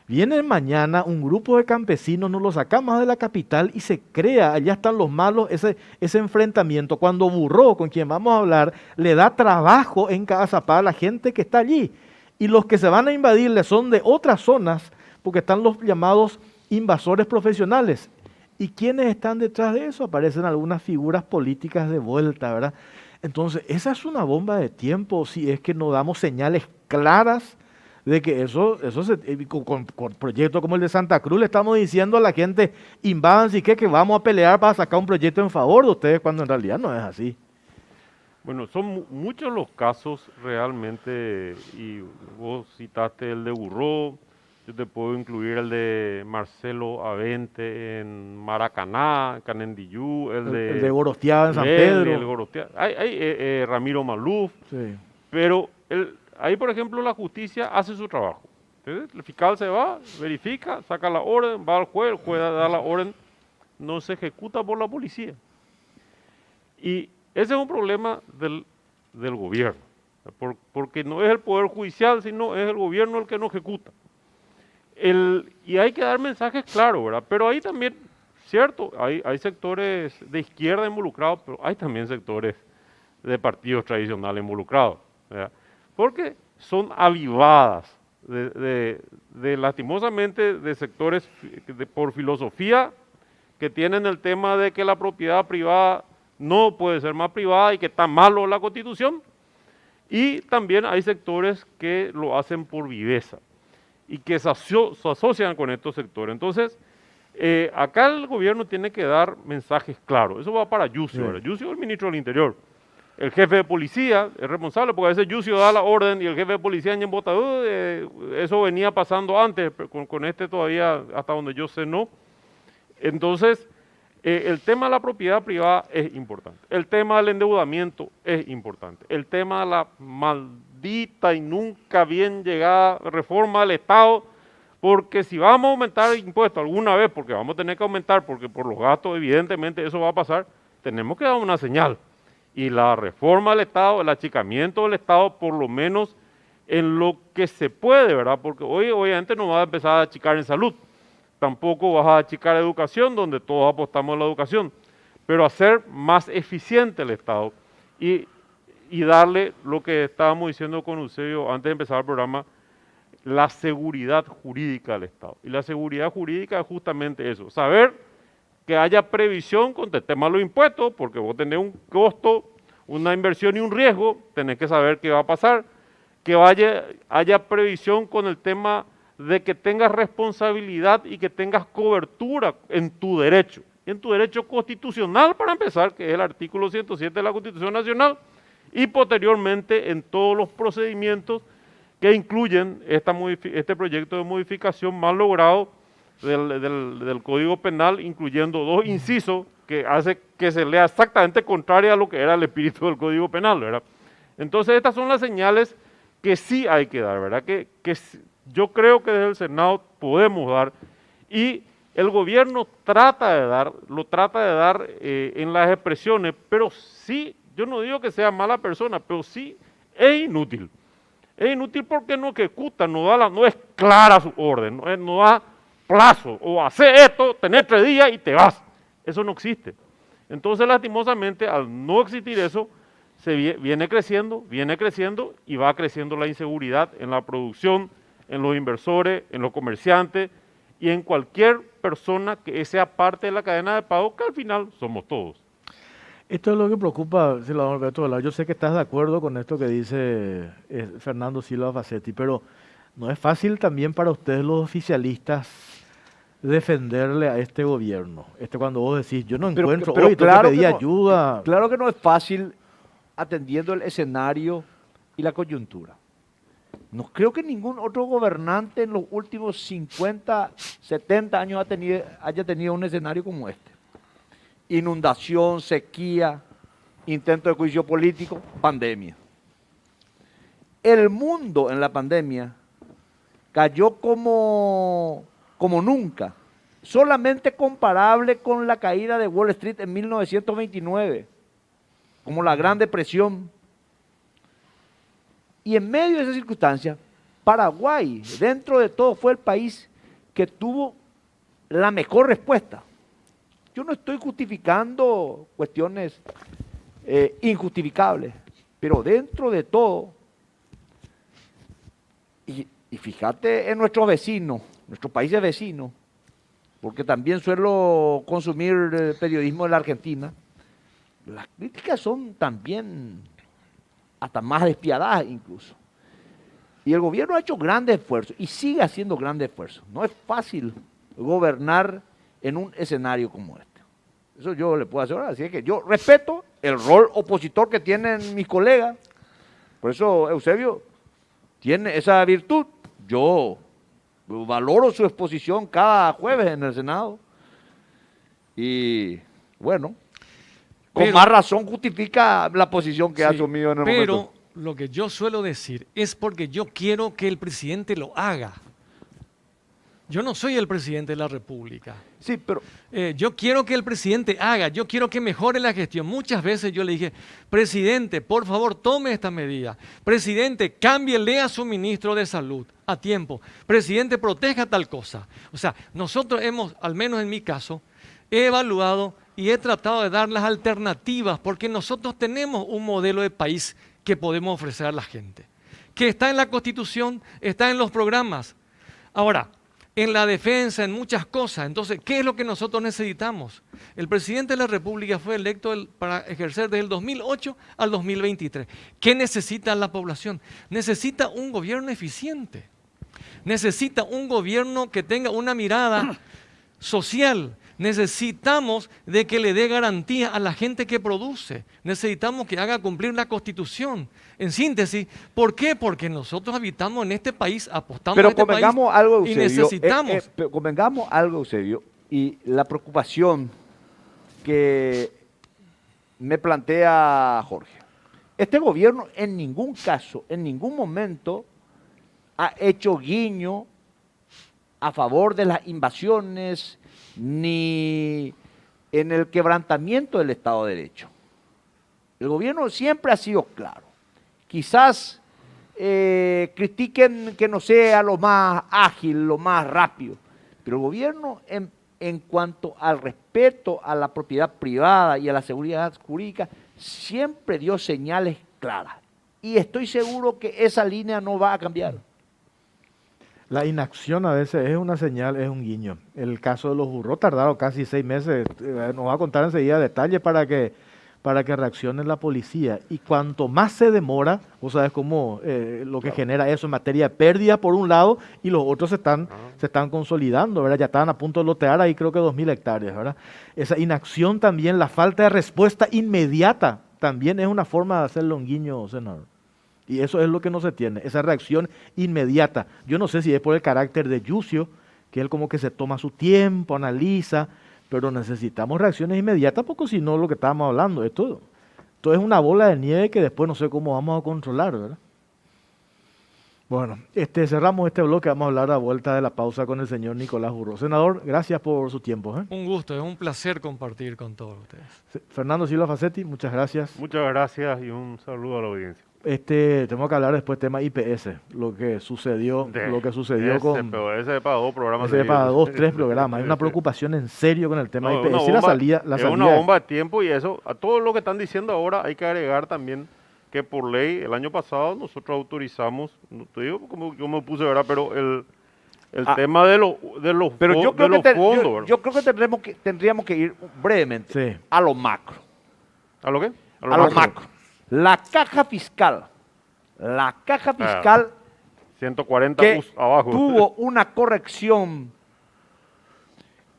viene mañana un grupo de campesinos, nos lo sacamos de la capital y se crea, allá están los malos, ese enfrentamiento. Cuando Burró, con quien vamos a hablar, le da trabajo en Caazapá a la gente que está allí. Y los que se van a invadirle son de otras zonas, porque están los llamados invasores profesionales. ¿Y quiénes están detrás de eso? Aparecen algunas figuras políticas de vuelta, ¿verdad? Entonces, esa es una bomba de tiempo, si es que no damos señales claras de que con proyectos como el de Santa Cruz le estamos diciendo a la gente, invádanse y que vamos a pelear para sacar un proyecto en favor de ustedes, cuando en realidad no es así. Bueno, son muchos los casos realmente, y vos citaste el de Burró, yo te puedo incluir el de Marcelo Avente en Maracaná, Canendillú, el de Gorostiaga en San Pedro. El Gorostiaga. Hay Ramiro Maluf, sí. Pero ahí, por ejemplo, la justicia hace su trabajo. Entonces, el fiscal se va, verifica, saca la orden, va al juez, el juez da la orden, no se ejecuta por la policía. Y ese es un problema del gobierno, porque no es el Poder Judicial, sino es el gobierno el que no ejecuta. Y hay que dar mensajes claros, ¿verdad? Pero ahí también, cierto, hay sectores de izquierda involucrados, pero hay también sectores de partidos tradicionales involucrados, ¿verdad? Porque son avivadas, lastimosamente, de sectores por filosofía que tienen el tema de que la propiedad privada no puede ser más privada y que está malo la Constitución. Y también hay sectores que lo hacen por viveza y que se asocian con estos sectores. Entonces, acá el gobierno tiene que dar mensajes claros. Eso va para Yucio, ¿verdad? Yucio es el ministro del Interior. El jefe de policía es responsable, porque a veces Yucio da la orden y el jefe de policía en Bota, eso venía pasando antes, con este todavía, hasta donde yo sé, no. Entonces, el tema de la propiedad privada es importante. El tema del endeudamiento es importante. El tema de la maldita y nunca bien llegada reforma del Estado, porque si vamos a aumentar impuestos alguna vez, porque vamos a tener que aumentar, porque por los gastos evidentemente eso va a pasar, tenemos que dar una señal. Y la reforma del Estado, el achicamiento del Estado, por lo menos en lo que se puede, ¿verdad? Porque hoy obviamente no va a empezar a achicar en salud, tampoco vas a achicar educación, donde todos apostamos a la educación, pero hacer más eficiente el Estado y darle lo que estábamos diciendo con Eusebio antes de empezar el programa, la seguridad jurídica del Estado. Y la seguridad jurídica es justamente eso, saber que haya previsión con el tema de los impuestos, porque vos tenés un costo, una inversión y un riesgo, tenés que saber qué va a pasar, que haya previsión con el tema de que tengas responsabilidad y que tengas cobertura en tu derecho constitucional para empezar, que es el artículo 107 de la Constitución Nacional, y posteriormente en todos los procedimientos que incluyen este proyecto de modificación mal logrado del Código Penal, incluyendo 2 incisos que hace que se lea exactamente contraria a lo que era el espíritu del Código Penal, ¿verdad? Entonces estas son las señales que sí hay que dar, ¿verdad? Que yo creo que desde el Senado podemos dar, y el gobierno lo trata de dar en las expresiones, pero sí, yo no digo que sea mala persona, pero sí es inútil. Es inútil porque no ejecuta, no es clara su orden, no da plazo, o hace esto, tenés 3 días y te vas. Eso no existe. Entonces, lastimosamente, al no existir eso, viene creciendo y va creciendo la inseguridad en la producción, en los inversores, en los comerciantes y en cualquier persona que sea parte de la cadena de pago, que al final somos todos. Esto es lo que preocupa, senador Alberto Velar. Yo sé que estás de acuerdo con esto que dice Fernando Silva Facetti, pero no es fácil también para ustedes los oficialistas defenderle a este gobierno. Cuando vos decís, yo no encuentro, hoy tengo que pedir ayuda. Claro que no es fácil atendiendo el escenario y la coyuntura. No creo que ningún otro gobernante en los últimos 50, 70 años haya tenido un escenario como este. Inundación, sequía, intento de juicio político, pandemia. El mundo en la pandemia cayó como nunca, solamente comparable con la caída de Wall Street en 1929, como la Gran Depresión. Y en medio de esa circunstancia, Paraguay, dentro de todo, fue el país que tuvo la mejor respuesta. Yo no estoy justificando cuestiones injustificables, pero dentro de todo, y fíjate en nuestros vecinos, nuestros países vecinos, porque también suelo consumir periodismo de la Argentina, las críticas son también hasta más despiadadas incluso. Y el gobierno ha hecho grandes esfuerzos y sigue haciendo grandes esfuerzos. No es fácil gobernar en un escenario como este. Eso yo le puedo asegurar. Así es que yo respeto el rol opositor que tienen mis colegas. Por eso Eusebio tiene esa virtud. Yo valoro su exposición cada jueves en el Senado. Y bueno, con más razón justifica la posición que ha asumido en el momento. Pero lo que yo suelo decir es porque yo quiero que el presidente lo haga. Yo no soy el presidente de la República. Sí, pero yo quiero que el presidente haga, yo quiero que mejore la gestión. Muchas veces yo le dije, presidente, por favor, tome esta medida. Presidente, cámbiele a su ministro de Salud a tiempo. Presidente, proteja tal cosa. O sea, nosotros hemos, al menos en mi caso, he evaluado y he tratado de dar las alternativas porque nosotros tenemos un modelo de país que podemos ofrecer a la gente, que está en la Constitución, está en los programas. Ahora, en la defensa, en muchas cosas. Entonces, ¿qué es lo que nosotros necesitamos? El presidente de la República fue electo para ejercer desde el 2008 al 2023. ¿Qué necesita la población? Necesita un gobierno eficiente. Necesita un gobierno que tenga una mirada social. Necesitamos de que le dé garantía a la gente que produce. Necesitamos que haga cumplir la Constitución. En síntesis, ¿por qué? Porque nosotros habitamos en este país, apostamos en este país algo, Eusebio, y necesitamos. Pero convengamos algo, Eusebio, y la preocupación que me plantea Jorge. Este gobierno en ningún caso, en ningún momento ha hecho guiño a favor de las invasiones ni en el quebrantamiento del Estado de Derecho. El gobierno siempre ha sido claro. Quizás critiquen que no sea lo más ágil, lo más rápido, pero el gobierno en cuanto al respeto a la propiedad privada y a la seguridad jurídica siempre dio señales claras y estoy seguro que esa línea no va a cambiar. La inacción a veces es una señal, es un guiño. El caso de los burros tardaron casi 6 meses. Nos va a contar enseguida detalles para que para que reaccione la policía. Y cuanto más se demora, vos sabes cómo lo que genera eso en materia de pérdida por un lado, y los otros se están consolidando, ¿verdad? Ya estaban a punto de lotear ahí creo que 2.000 hectáreas, ¿verdad? Esa inacción también, la falta de respuesta inmediata, también es una forma de hacerle un guiño, senador. Y eso es lo que no se tiene, esa reacción inmediata. Yo no sé si es por el carácter de Yucio, que él como que se toma su tiempo, analiza, pero necesitamos reacciones inmediatas porque si no, lo que estábamos hablando, esto es una bola de nieve que después no sé cómo vamos a controlar, ¿verdad? Bueno, cerramos este bloque, vamos a hablar a vuelta de la pausa con el señor Nicolás Burro. Senador, gracias por su tiempo. Un gusto, es un placer compartir con todos ustedes. Fernando Silva Facetti, muchas gracias. Muchas gracias y un saludo a la audiencia. Tenemos que hablar después tema IPS, lo que sucedió con... Pero ese es para 2 programas. Ese es para 2, 3 programas. Hay una preocupación en serio con el tema IPS. Bomba, y la salida, es una bomba de tiempo y eso, a todo lo que están diciendo ahora hay que agregar también que por ley el año pasado nosotros autorizamos, no te digo como yo me puse, ¿verdad? Pero el tema de los pero yo creo fondos. Yo creo que tendríamos que ir brevemente a lo macro. ¿A lo qué? A lo macro. La caja fiscal 140 que abajo. tuvo una corrección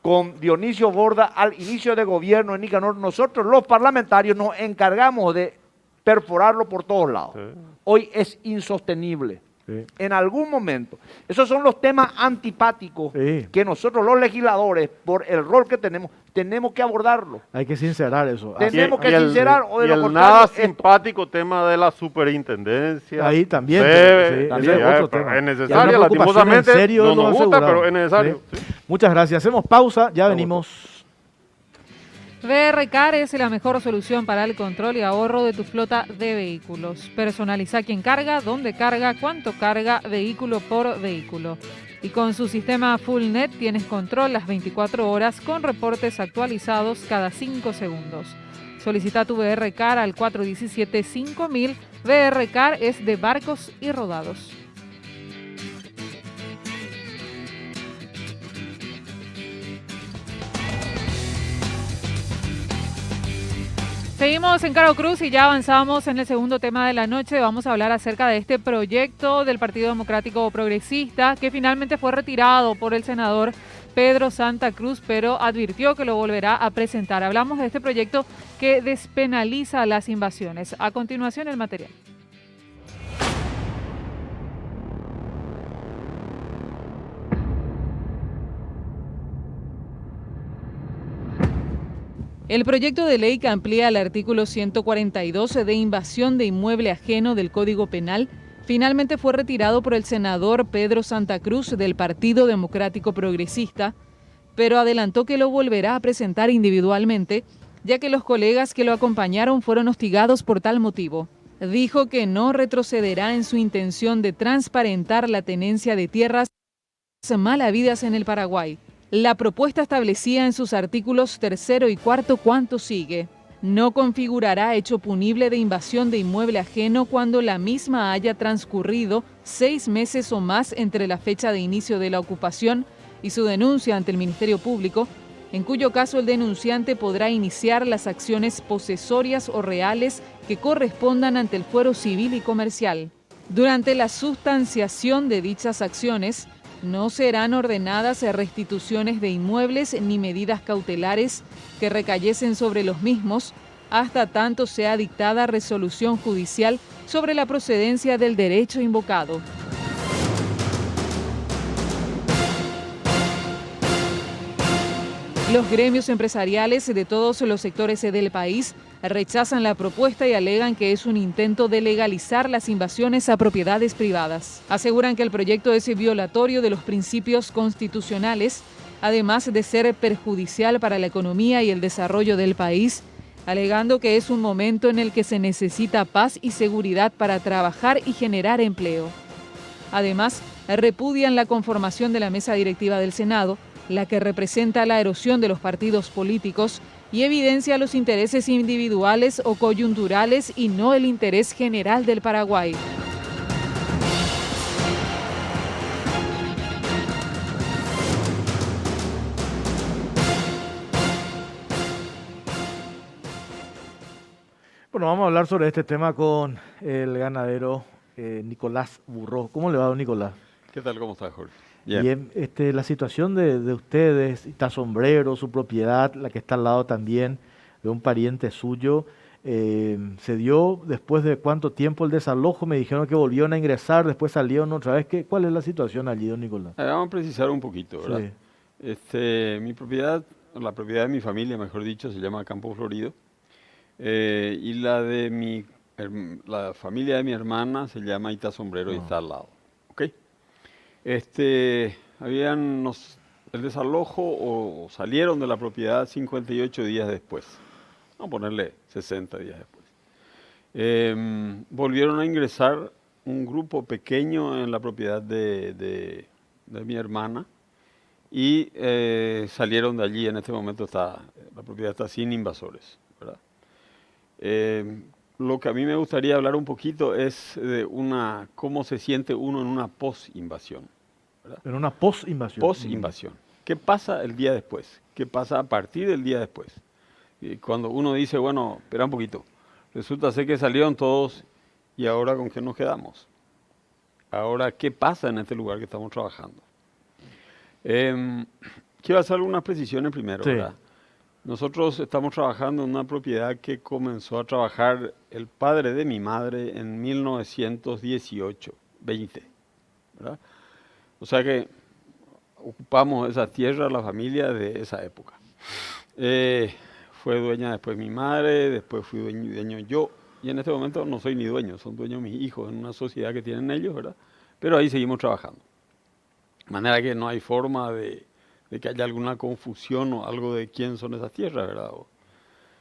con Dionisio Borda al inicio de gobierno en Nicanor. Nosotros los parlamentarios nos encargamos de perforarlo por todos lados. Sí. Hoy es insostenible. Sí. En algún momento. Esos son los temas antipáticos que nosotros los legisladores, por el rol que tenemos que abordarlo. Hay que sincerar eso. Tenemos que sincerar. O de lo contrario, nada simpático tema de la superintendencia. Ahí también. También otro tema. Es necesario, lastimosamente, no nos gusta, pero es necesario. Sí. Muchas gracias. Hacemos pausa, ya venimos. VR Car es la mejor solución para el control y ahorro de tu flota de vehículos. Personaliza quién carga, dónde carga, cuánto carga, vehículo por vehículo. Y con su sistema FullNet tienes control las 24 horas con reportes actualizados cada 5 segundos. Solicita tu VR Car al 417-5000. VR Car es de barcos y rodados. Seguimos en Caro Cruz y ya avanzamos en el segundo tema de la noche. Vamos a hablar acerca de este proyecto del Partido Democrático Progresista que finalmente fue retirado por el senador Pedro Santa Cruz, pero advirtió que lo volverá a presentar. Hablamos de este proyecto que despenaliza las invasiones. A continuación, el material. El proyecto de ley que amplía el artículo 142 de invasión de inmueble ajeno del Código Penal finalmente fue retirado por el senador Pedro Santa Cruz del Partido Democrático Progresista, pero adelantó que lo volverá a presentar individualmente, ya que los colegas que lo acompañaron fueron hostigados por tal motivo. Dijo que no retrocederá en su intención de transparentar la tenencia de tierras mal habidas en el Paraguay. La propuesta establecía en sus artículos 3 y 4 cuánto sigue. No configurará hecho punible de invasión de inmueble ajeno cuando la misma haya transcurrido 6 meses o más entre la fecha de inicio de la ocupación y su denuncia ante el Ministerio Público, en cuyo caso el denunciante podrá iniciar las acciones posesorias o reales que correspondan ante el fuero civil y comercial. Durante la sustanciación de dichas acciones, no serán ordenadas restituciones de inmuebles ni medidas cautelares que recayesen sobre los mismos hasta tanto sea dictada resolución judicial sobre la procedencia del derecho invocado. Los gremios empresariales de todos los sectores del país rechazan la propuesta y alegan que es un intento de legalizar las invasiones a propiedades privadas. Aseguran que el proyecto es violatorio de los principios constitucionales, además de ser perjudicial para la economía y el desarrollo del país, alegando que es un momento en el que se necesita paz y seguridad para trabajar y generar empleo. Además, repudian la conformación de la mesa directiva del Senado, la que representa la erosión de los partidos políticos y evidencia los intereses individuales o coyunturales y no el interés general del Paraguay. Bueno, vamos a hablar sobre este tema con el ganadero Nicolás Burro. ¿Cómo le va, don Nicolás? ¿Qué tal? ¿Cómo estás, Jorge? Bien, la situación de ustedes, Itasombrero, su propiedad, la que está al lado también de un pariente suyo, se dio después de cuánto tiempo el desalojo. Me dijeron que volvieron a ingresar, después salieron otra vez. ¿Cuál es la situación allí, don Nicolás? Vamos a precisar un poquito, ¿verdad? Sí. Mi propiedad, la propiedad de mi familia, mejor dicho, se llama Campo Florido. Y la familia de mi hermana se llama Itasombrero y está al lado. ¿Ok? El desalojo o salieron de la propiedad 58 días después. Vamos a ponerle 60 días después. Volvieron a ingresar un grupo pequeño en la propiedad de mi hermana y salieron de allí. En este momento la propiedad está sin invasores, ¿verdad? Lo que a mí me gustaría hablar un poquito es de cómo se siente uno en una post-invasión. En una post-invasión. Post-invasión. ¿Qué pasa el día después? ¿Qué pasa a partir del día después? Y cuando uno dice, bueno, espera un poquito, resulta ser que salieron todos y ahora ¿con qué nos quedamos? Ahora, ¿qué pasa en este lugar que estamos trabajando? Quiero hacer algunas precisiones primero, Sí. ¿verdad? Nosotros estamos trabajando en una propiedad que comenzó a trabajar el padre de mi madre en 1918, 20, ¿verdad? O sea que ocupamos esa tierra, la familia de esa época. Fue dueña después mi madre, después fui dueño yo, y en este momento no soy ni dueño, son dueños mis hijos en una sociedad que tienen ellos, ¿verdad? Pero ahí seguimos trabajando. De manera que no hay forma de que haya alguna confusión o algo de quién son esas tierras, ¿verdad?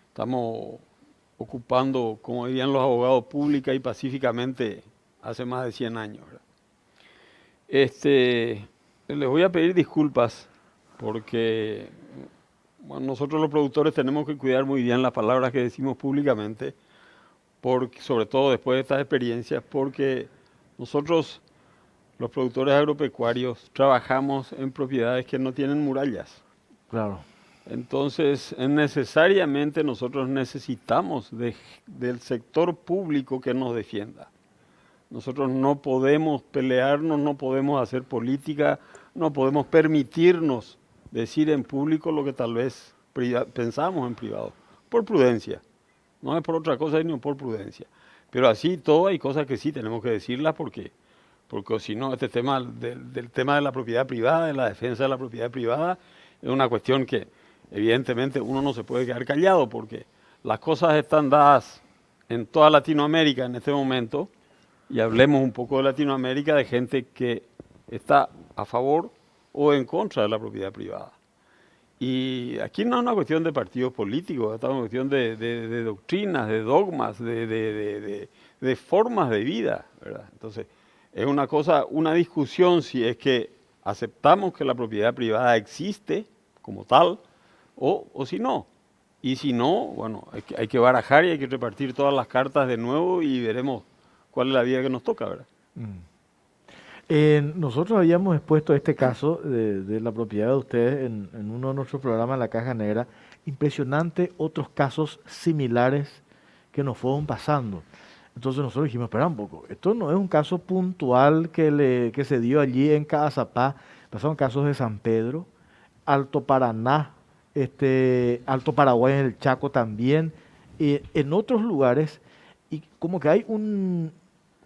Estamos ocupando, como dirían los abogados, pública y pacíficamente hace más de 100 años, ¿verdad? Les voy a pedir disculpas porque nosotros los productores tenemos que cuidar muy bien las palabras que decimos públicamente, sobre todo después de estas experiencias, porque nosotros, los productores agropecuarios, trabajamos en propiedades que no tienen murallas. Claro. Entonces, necesariamente nosotros necesitamos del sector público que nos defienda. Nosotros no podemos pelearnos, no podemos hacer política, no podemos permitirnos decir en público lo que tal vez pensamos en privado, por prudencia. No es por otra cosa, sino por prudencia. Pero así todo hay cosas que sí tenemos que decirlas porque si no, este tema del tema de la propiedad privada, de la defensa de la propiedad privada, es una cuestión que evidentemente uno no se puede quedar callado porque las cosas están dadas en toda Latinoamérica en este momento, y hablemos un poco de Latinoamérica, de gente que está a favor o en contra de la propiedad privada. Y aquí no es una cuestión de partidos políticos, es una cuestión de doctrinas, de dogmas, de formas de vida, ¿verdad? Entonces, es una discusión si es que aceptamos que la propiedad privada existe como tal o si no. Y si no, bueno, hay que barajar y hay que repartir todas las cartas de nuevo y veremos cuál es la vida que nos toca, ¿verdad? Nosotros habíamos expuesto este caso de la propiedad de ustedes en uno de nuestros programas, La Caja Negra. Impresionante otros casos similares que nos fueron pasando. Entonces nosotros dijimos, espera un poco, esto no es un caso puntual que se dio allí en Caazapá, pasaron casos de San Pedro, Alto Paraná, Alto Paraguay en el Chaco también, en otros lugares, y como que hay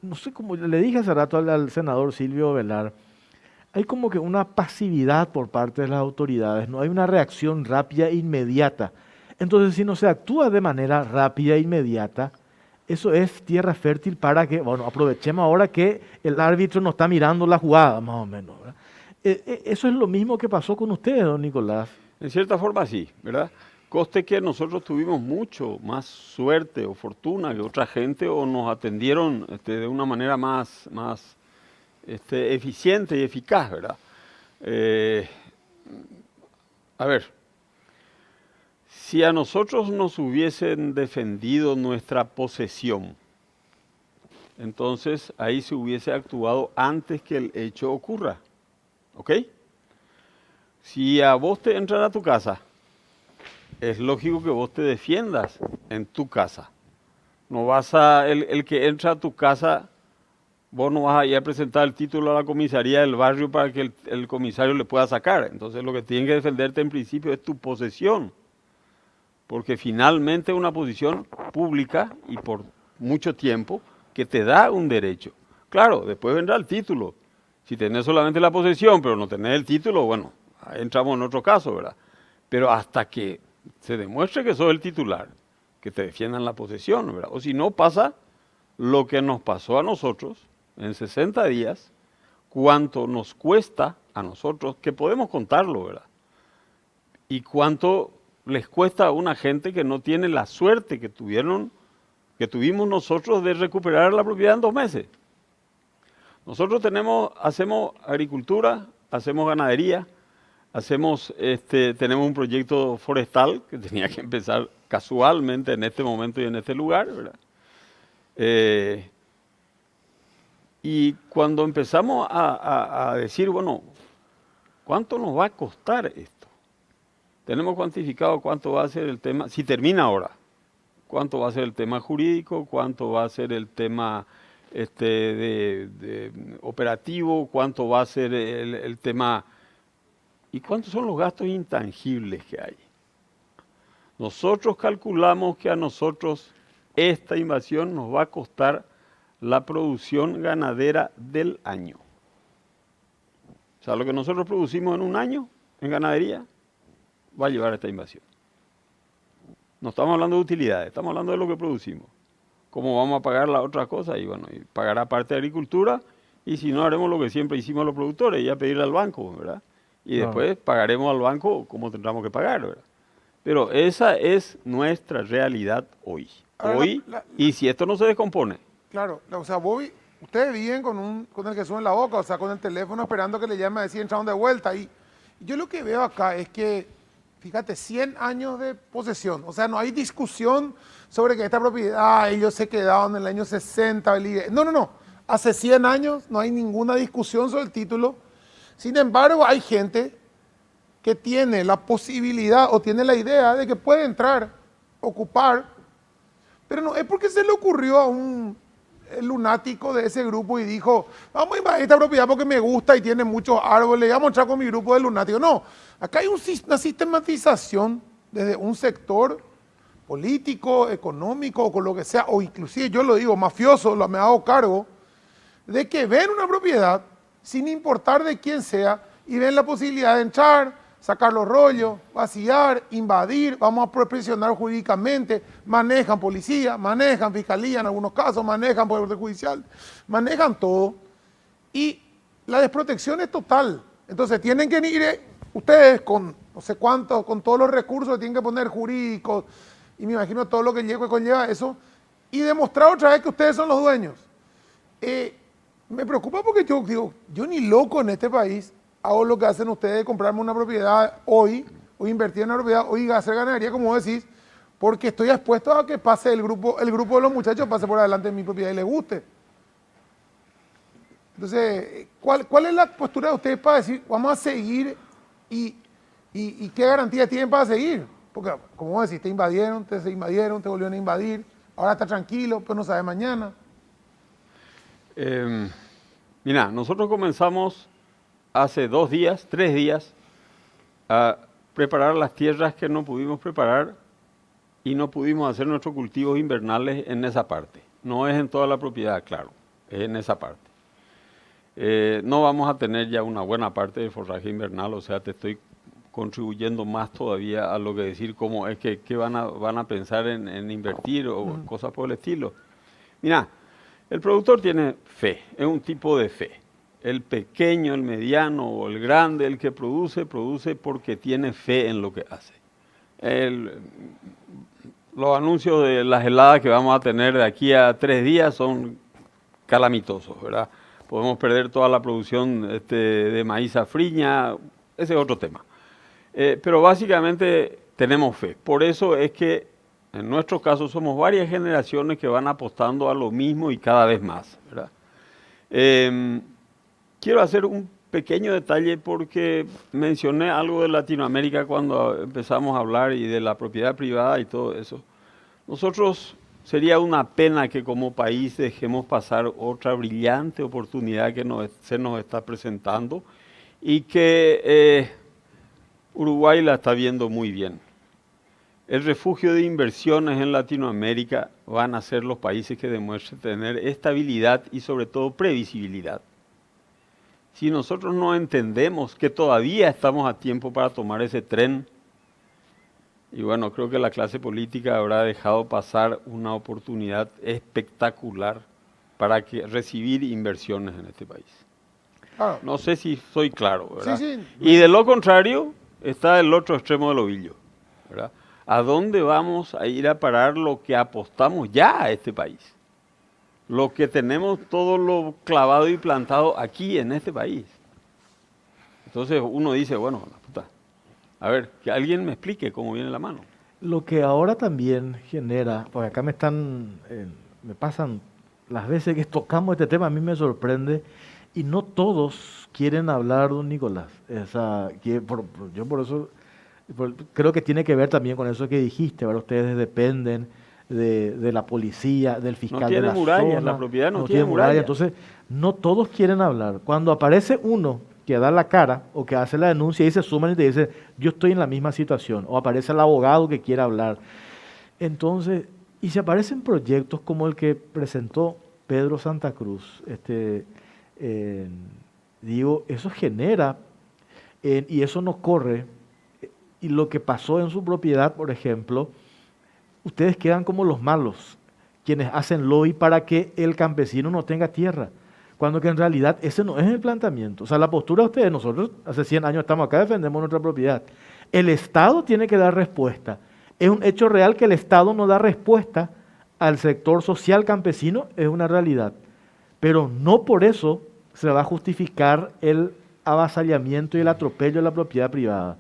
no sé, como le dije hace rato al senador Silvio Velar, hay como que una pasividad por parte de las autoridades, no hay una reacción rápida e inmediata. Entonces, si no se actúa de manera rápida e inmediata, eso es tierra fértil para que, bueno, aprovechemos ahora que el árbitro no está mirando la jugada, más o menos, ¿verdad? Eso es lo mismo que pasó con ustedes, don Nicolás. En cierta forma sí, ¿verdad? Coste que nosotros tuvimos mucho más suerte o fortuna que otra gente o nos atendieron de una manera más eficiente y eficaz, ¿verdad? A ver, si a nosotros nos hubiesen defendido nuestra posesión, entonces ahí se hubiese actuado antes que el hecho ocurra, ¿ok? Si a vos te entran a tu casa, es lógico que vos te defiendas en tu casa. No vas a, el que entra a tu casa, vos no vas a ir a presentar el título a la comisaría del barrio para que el comisario le pueda sacar. Entonces lo que tiene que defenderte en principio es tu posesión, porque finalmente es una posición pública y por mucho tiempo que te da un derecho. Claro, después vendrá el título. Si tenés solamente la posesión, pero no tenés el título, bueno, ahí entramos en otro caso, ¿verdad? Pero hasta que se demuestre que sos el titular, que te defiendan la posesión, ¿verdad? O si no pasa lo que nos pasó a nosotros en 60 días, cuánto nos cuesta a nosotros, que podemos contarlo, ¿verdad? Y cuánto les cuesta a una gente que no tiene la suerte que tuvimos nosotros de recuperar la propiedad en 2 meses. Nosotros hacemos agricultura, hacemos ganadería, tenemos un proyecto forestal que tenía que empezar casualmente en este momento y en este lugar, ¿verdad? Y cuando empezamos a decir, bueno, ¿cuánto nos va a costar esto? Tenemos cuantificado cuánto va a ser el tema, si termina ahora, cuánto va a ser el tema jurídico, cuánto va a ser el tema de operativo, cuánto va a ser el tema y cuántos son los gastos intangibles que hay. Nosotros calculamos que a nosotros esta invasión nos va a costar la producción ganadera del año. O sea, lo que nosotros producimos en un año en ganadería va a llevar a esta invasión. No estamos hablando de utilidades, estamos hablando de lo que producimos. ¿Cómo vamos a pagar las otras cosas? Y bueno, y pagará parte de agricultura, y si no, haremos lo que siempre hicimos los productores, y a pedirle al banco, ¿verdad? Y después pagaremos al banco como tendremos que pagar, ¿verdad? Pero esa es nuestra realidad hoy. Hoy, y si esto no se descompone. Claro, o sea, ustedes viven con el Jesús en la boca, o sea, con el teléfono esperando que le llame a decir entraron de vuelta. Y yo lo que veo acá es que, fíjate, 100 años de posesión, o sea, no hay discusión sobre que esta propiedad, ellos se quedaron en el año 60. No. Hace 100 años no hay ninguna discusión sobre el título. Sin embargo, hay gente que tiene la posibilidad o tiene la idea de que puede entrar, ocupar, pero no es porque se le ocurrió a un lunático de ese grupo y dijo, vamos a invadir esta propiedad porque me gusta y tiene muchos árboles, vamos a entrar con mi grupo de lunáticos. No, acá hay una sistematización desde un sector político, económico o con lo que sea, o inclusive yo lo digo, mafioso, me hago cargo, de que ven una propiedad sin importar de quién sea y ven la posibilidad de entrar, sacar los rollos, vaciar, invadir, vamos a presionar jurídicamente, manejan policía, manejan fiscalía en algunos casos, manejan poder judicial, manejan todo y la desprotección es total. Entonces tienen que ir ustedes con no sé cuántos, con todos los recursos que tienen que poner jurídicos y me imagino todo lo que conlleva eso y demostrar otra vez que ustedes son los dueños. Me preocupa porque yo digo, yo ni loco en este país hago lo que hacen ustedes, comprarme una propiedad hoy, o invertir en una propiedad, hoy hacer ganadería, como vos decís, porque estoy expuesto a que pase el grupo de los muchachos pase por adelante en mi propiedad y les guste. Entonces, ¿cuál es la postura de ustedes para decir, vamos a seguir y qué garantía tienen para seguir? Porque, como vos decís, te invadieron, te volvieron a invadir, ahora está tranquilo, pero no sabe mañana. Mira, nosotros comenzamos hace 2 días, 3 días, a preparar las tierras que no pudimos preparar y no pudimos hacer nuestros cultivos invernales en esa parte. No es en toda la propiedad, claro, es en esa parte. No vamos a tener ya una buena parte de forraje invernal, o sea, te estoy contribuyendo más todavía a lo que decir cómo es que van a pensar en invertir o cosas por el estilo. Mira, el productor tiene fe, es un tipo de fe. El pequeño, el mediano o el grande, el que produce porque tiene fe en lo que hace. Los anuncios de las heladas que vamos a tener de aquí a 3 días son calamitosos, ¿verdad? Podemos perder toda la producción de maíz afriña, ese es otro tema. Pero básicamente tenemos fe. Por eso es que en nuestro caso somos varias generaciones que van apostando a lo mismo y cada vez más, ¿verdad? Quiero hacer un pequeño detalle porque mencioné algo de Latinoamérica cuando empezamos a hablar y de la propiedad privada y todo eso. Nosotros sería una pena que como país dejemos pasar otra brillante oportunidad que se nos está presentando y que Uruguay la está viendo muy bien. El refugio de inversiones en Latinoamérica van a ser los países que demuestren tener estabilidad y sobre todo previsibilidad. Si nosotros no entendemos que todavía estamos a tiempo para tomar ese tren, y bueno, creo que la clase política habrá dejado pasar una oportunidad espectacular para recibir inversiones en este país. Claro. No sé si soy claro, ¿verdad? Sí, sí. Y de lo contrario, está el otro extremo del ovillo, ¿verdad? ¿A dónde vamos a ir a parar lo que apostamos ya a este país? Lo que tenemos todo lo clavado y plantado aquí en este país. Entonces uno dice, bueno, la puta, a ver, que alguien me explique cómo viene la mano. Lo que ahora también genera, porque acá me pasan las veces que tocamos este tema, a mí me sorprende, y no todos quieren hablar, don Nicolás. Yo por eso creo que tiene que ver también con eso que dijiste, ¿verdad? Ustedes dependen de la policía, del fiscal de la murallas, zona. la propiedad no tiene tiene murallas. Entonces, no todos quieren hablar. Cuando aparece uno que da la cara o que hace la denuncia y se suman y te dice, yo estoy en la misma situación, o aparece el abogado que quiere hablar. Entonces, y se aparecen proyectos como el que presentó Pedro Santa Cruz, eso genera, y eso no corre, y lo que pasó en su propiedad, por ejemplo, ustedes quedan como los malos, quienes hacen lobby para que el campesino no tenga tierra, cuando que en realidad ese no es el planteamiento. O sea, la postura de ustedes, nosotros hace 100 años estamos acá, defendemos nuestra propiedad. El Estado tiene que dar respuesta. Es un hecho real que el Estado no da respuesta al sector social campesino, es una realidad. Pero no por eso se va a justificar el avasallamiento y el atropello de la propiedad privada.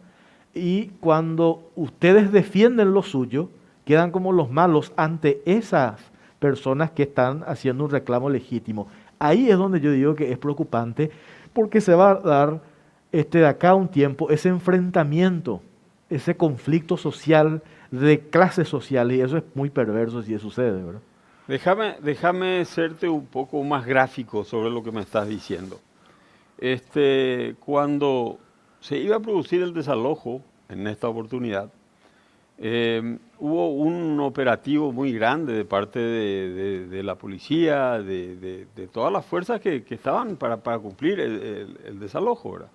Y cuando ustedes defienden lo suyo, quedan como los malos ante esas personas que están haciendo un reclamo legítimo. Ahí es donde yo digo que es preocupante, porque se va a dar de acá a un tiempo ese enfrentamiento, ese conflicto social de clases sociales, y eso es muy perverso si sucede, ¿verdad? Déjame serte un poco más gráfico sobre lo que me estás diciendo. Cuando se iba a producir el desalojo en esta oportunidad, hubo un operativo muy grande de parte de la policía, de todas las fuerzas que estaban para cumplir el desalojo, ¿verdad?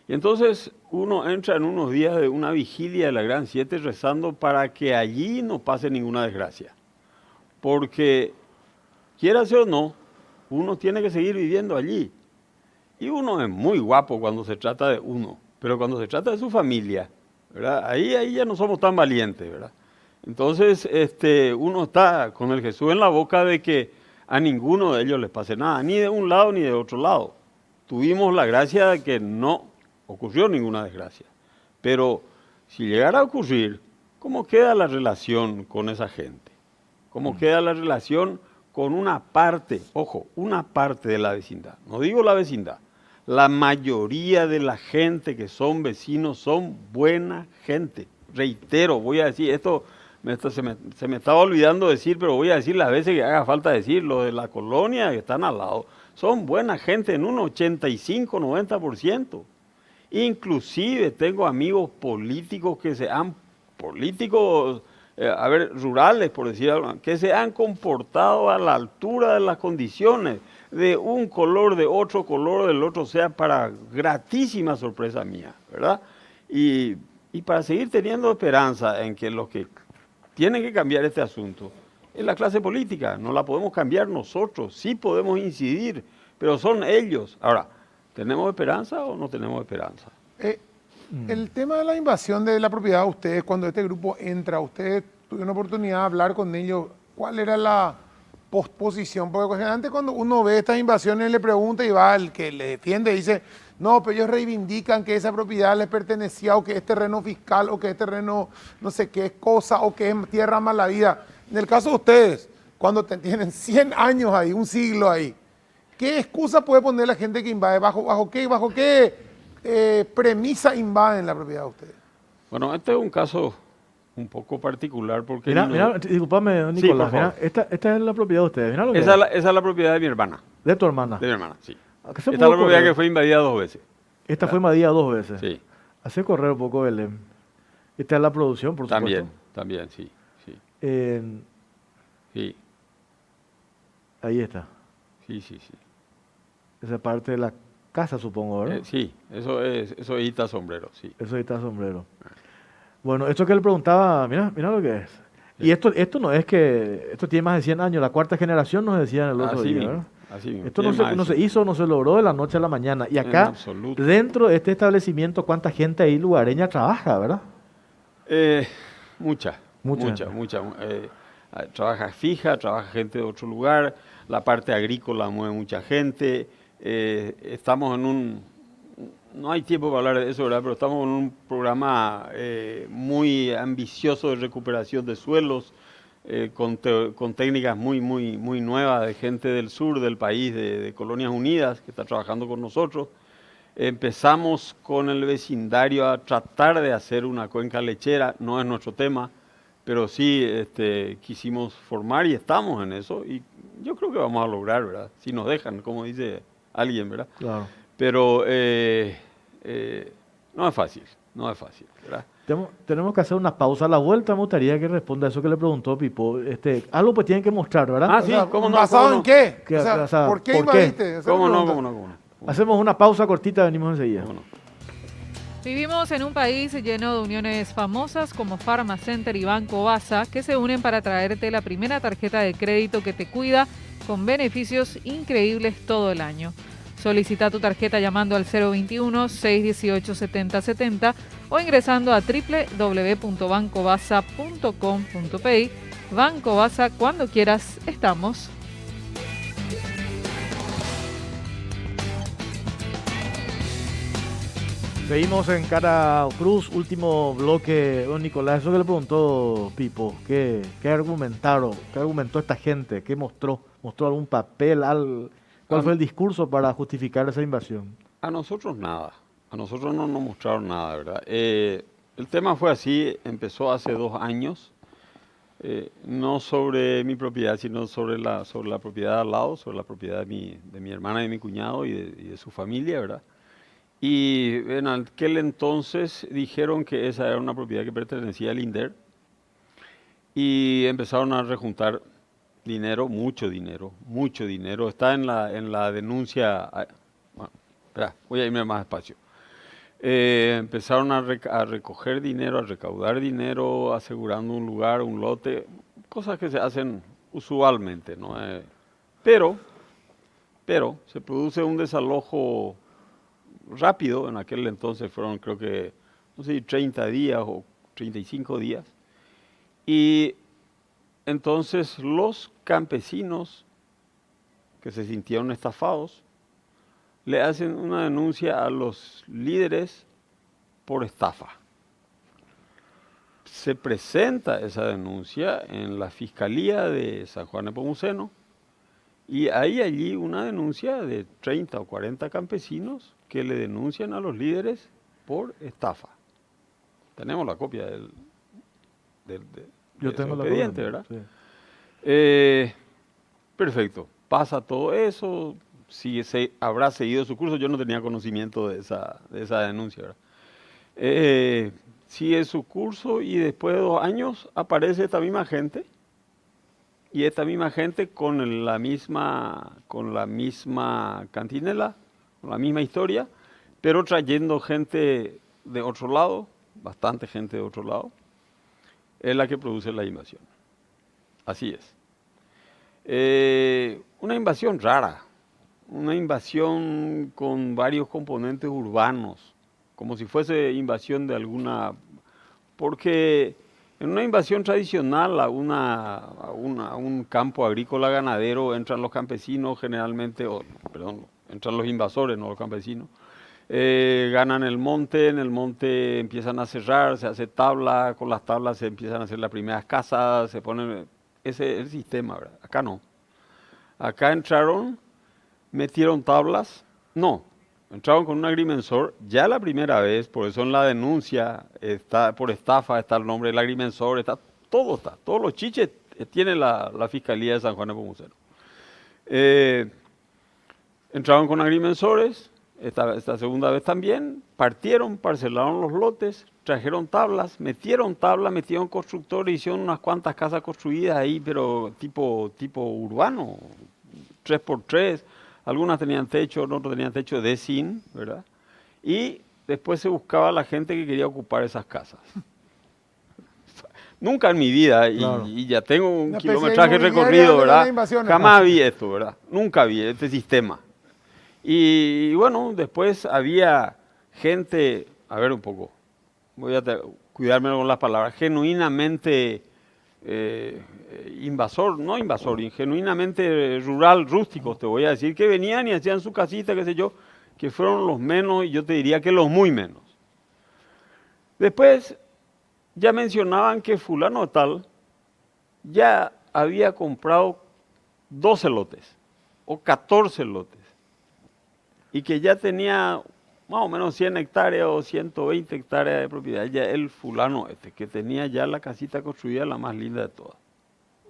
Y entonces uno entra en unos días de una vigilia de la Gran 7 rezando para que allí no pase ninguna desgracia. Porque, quiera o no, uno tiene que seguir viviendo allí. Y uno es muy guapo cuando se trata de uno, pero cuando se trata de su familia, ¿verdad? Ahí ya no somos tan valientes, ¿verdad? Entonces, uno está con el Jesús en la boca de que a ninguno de ellos les pase nada, ni de un lado ni de otro lado. Tuvimos la gracia de que no ocurrió ninguna desgracia. Pero si llegara a ocurrir, ¿cómo queda la relación con esa gente? ¿Cómo queda la relación con una parte, ojo, una parte de la vecindad? No digo la vecindad. La mayoría de la gente que son vecinos son buena gente. Reitero, voy a decir, se me estaba olvidando decir, pero voy a decir las veces que haga falta decir, lo de la colonia que están al lado, son buena gente en un 85-90%. Inclusive tengo amigos políticos rurales, por decir algo, que se han comportado a la altura de las condiciones, de un color, de otro color, del otro, sea para gratísima sorpresa mía, ¿verdad? Y para seguir teniendo esperanza en que los que tienen que cambiar este asunto es la clase política, no la podemos cambiar nosotros, sí podemos incidir, pero son ellos. Ahora, ¿tenemos esperanza o no tenemos esperanza? El tema de la invasión de la propiedad de ustedes, cuando este grupo entra, ustedes tuvieron una oportunidad de hablar con ellos, ¿cuál era la posposición? Porque antes cuando uno ve estas invasiones le pregunta y va el que le defiende y dice, no, pero ellos reivindican que esa propiedad les pertenecía o que es terreno fiscal o que es terreno no sé qué cosa o que es tierra mala vida. En el caso de ustedes, cuando tienen 100 años ahí, un siglo ahí, ¿qué excusa puede poner la gente que invade? ¿Bajo qué premisa invaden la propiedad de ustedes? Bueno, este es un caso un poco particular porque... Mira, disculpame, Nicolás, por favor. esta es la propiedad de ustedes. Mirá lo que Esa es. es la propiedad de mi hermana. De tu hermana. De mi hermana, sí. Acá Esta se es pudo la propiedad correr. que fue invadida 2 veces. Esta fue invadida 2 veces. Sí, Hace correr un poco Belén. Esta es la producción, por también, supuesto. también, sí, sí, En- sí, ahí está. sí, sí, sí. Esa es parte de la casa, supongo, ¿verdad? Sí, eso es Ita Sombrero, sí. Eso ahí está sombrero. Bueno, esto que él preguntaba, mira lo que es. Y esto no es que, esto tiene más de 100 años, la cuarta generación nos decían el otro Así día, mismo, ¿verdad? así mismo. Esto no Tiene se, más no de se hizo, no se logró de la noche a la mañana. Y En acá, absoluto. dentro de este establecimiento, ¿cuánta gente ahí lugareña trabaja, verdad? Mucha, Mucha mucha, gente. mucha. Trabaja fija, trabaja gente de otro lugar, la parte agrícola mueve mucha gente. Estamos en un, no hay tiempo para hablar de eso, ¿verdad? Pero estamos en un programa muy ambicioso de recuperación de suelos, con técnicas muy nuevas de gente del sur del país, de Colonias Unidas, que está trabajando con nosotros. Empezamos con el vecindario a tratar de hacer una cuenca lechera, no es nuestro tema, pero sí quisimos formar y estamos en eso, y yo creo que vamos a lograr, ¿verdad? Si nos dejan, como dice alguien, ¿verdad? Claro. Pero no es fácil, ¿verdad? Tenemos que hacer una pausa a la vuelta. Me gustaría que responda a eso que le preguntó Pipo. Algo pues tienen que mostrar, ¿verdad? Ah, sí, ¿cómo no? ¿Basado ¿Cómo en no? qué? ¿Qué? O sea, O sea, ¿por qué ¿por qué? invadiste? Esa es la ¿Cómo no? pregunta. ¿Cómo no? ¿Cómo no? Hacemos una pausa cortita, venimos enseguida. ¿Cómo no? Vivimos en un país lleno de uniones famosas como Pharmacenter y Banco Basa, que se unen para traerte la primera tarjeta de crédito que te cuida con beneficios increíbles todo el año. Solicita tu tarjeta llamando al 021-618-7070 o ingresando a www.bancobasa.com.pi. Banco Basa, cuando quieras, estamos. Seguimos en Cara Cruz, último bloque. Don Nicolás, eso que le preguntó Pipo, ¿qué argumentaron? ¿Qué argumentó esta gente? ¿Qué mostró? ¿Mostró algún papel? ¿Cuál fue el discurso para justificar esa invasión? A nosotros nada, a nosotros no nos mostraron nada, ¿verdad? El tema fue así, empezó hace 2 años, no sobre mi propiedad, sino sobre la propiedad de al lado, sobre la propiedad de mi hermana y de mi cuñado y de su familia, ¿verdad? Y en aquel entonces dijeron que esa era una propiedad que pertenecía al INDER y empezaron a rejuntar dinero, mucho dinero. Está en la denuncia. Bueno, espera, voy a irme más despacio. Empezaron a recoger dinero, a recaudar dinero, asegurando un lugar, un lote, cosas que se hacen usualmente, ¿no? Pero se produce un desalojo rápido. En aquel entonces fueron, creo que, no sé, 30 días o 35 días. Y entonces los campesinos que se sintieron estafados le hacen una denuncia a los líderes por estafa. Se presenta esa denuncia en la Fiscalía de San Juan de Nepomuceno y hay allí una denuncia de 30 o 40 campesinos que le denuncian a los líderes por estafa. Tenemos la copia del Yo tengo la expediente, copia, ¿verdad? sí. Perfecto. Pasa todo eso, habrá seguido su curso. Yo no tenía conocimiento de esa denuncia, ¿verdad? Sigue su curso y después de 2 años aparece esta misma gente. Y esta misma gente con la misma cantinela, con la misma historia, pero trayendo gente de otro lado, bastante gente de otro lado, es la que produce la invasión. Así es. Una invasión rara, una invasión con varios componentes urbanos, como si fuese invasión de alguna... Porque en una invasión tradicional a un campo agrícola ganadero entran los campesinos generalmente, entran los invasores, no los campesinos, ganan el monte, en el monte empiezan a cerrar, se hace tabla, con las tablas se empiezan a hacer las primeras casas, se ponen, ese es el sistema, ¿verdad? Acá no. Acá entraron, metieron tablas, no, entraron con un agrimensor, ya la primera vez, por eso en la denuncia, está por estafa, está el nombre del agrimensor, está, todos los chiches tiene la Fiscalía de San Juan de Nepomuceno. Entraron con agrimensores, esta segunda vez también, partieron, parcelaron los lotes, trajeron tablas, metieron constructores, hicieron unas cuantas casas construidas ahí, pero tipo urbano, 3x3, algunas tenían techo, otros tenían techo de zinc, ¿verdad? Y después se buscaba la gente que quería ocupar esas casas. Nunca en mi vida, Claro. y ya tengo un Una especie de kilometraje inmobiliaria recorrido, de las ¿verdad? invasiones. Jamás vi esto, ¿verdad? Nunca vi este sistema. Y bueno, después había gente, a ver un poco, voy a cuidarme con las palabras, genuinamente genuinamente rural, rústicos, te voy a decir, que venían y hacían su casita, qué sé yo, que fueron los menos, y yo te diría que los muy menos. Después ya mencionaban que fulano tal ya había comprado 12 lotes o 14 lotes y que ya tenía más o menos 100 hectáreas o 120 hectáreas de propiedad, ya el fulano que tenía ya la casita construida, la más linda de todas.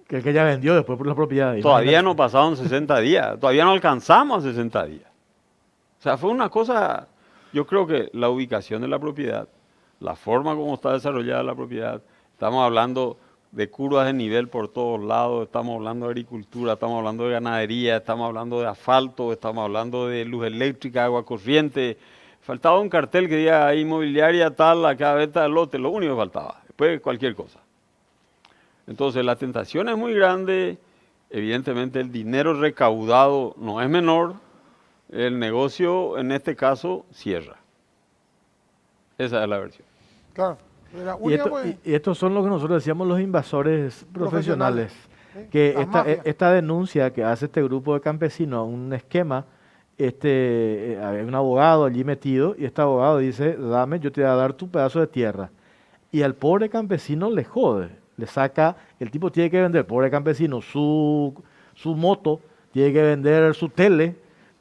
Que el que ya vendió después por la propiedad. Todavía no pasaron 60 días, todavía no alcanzamos 60 días. O sea, fue una cosa, yo creo que la ubicación de la propiedad, la forma como está desarrollada la propiedad, estamos hablando de curvas de nivel por todos lados, estamos hablando de agricultura, estamos hablando de ganadería, estamos hablando de asfalto, estamos hablando de luz eléctrica, agua corriente. Faltaba un cartel que diga inmobiliaria tal, acá venta del lote, lo único que faltaba, después cualquier cosa. Entonces la tentación es muy grande, evidentemente el dinero recaudado no es menor, el negocio en este caso cierra. Esa es la versión. Claro. La Y, única, pues, estos son lo que nosotros decíamos los invasores profesionales. ¿sí? Que Las mafias. esta denuncia que hace este grupo de campesinos a un esquema, hay un abogado allí metido y este abogado dice, dame, yo te voy a dar tu pedazo de tierra. Y al pobre campesino le jode, le saca, el tipo tiene que vender, pobre campesino, su moto, tiene que vender su tele,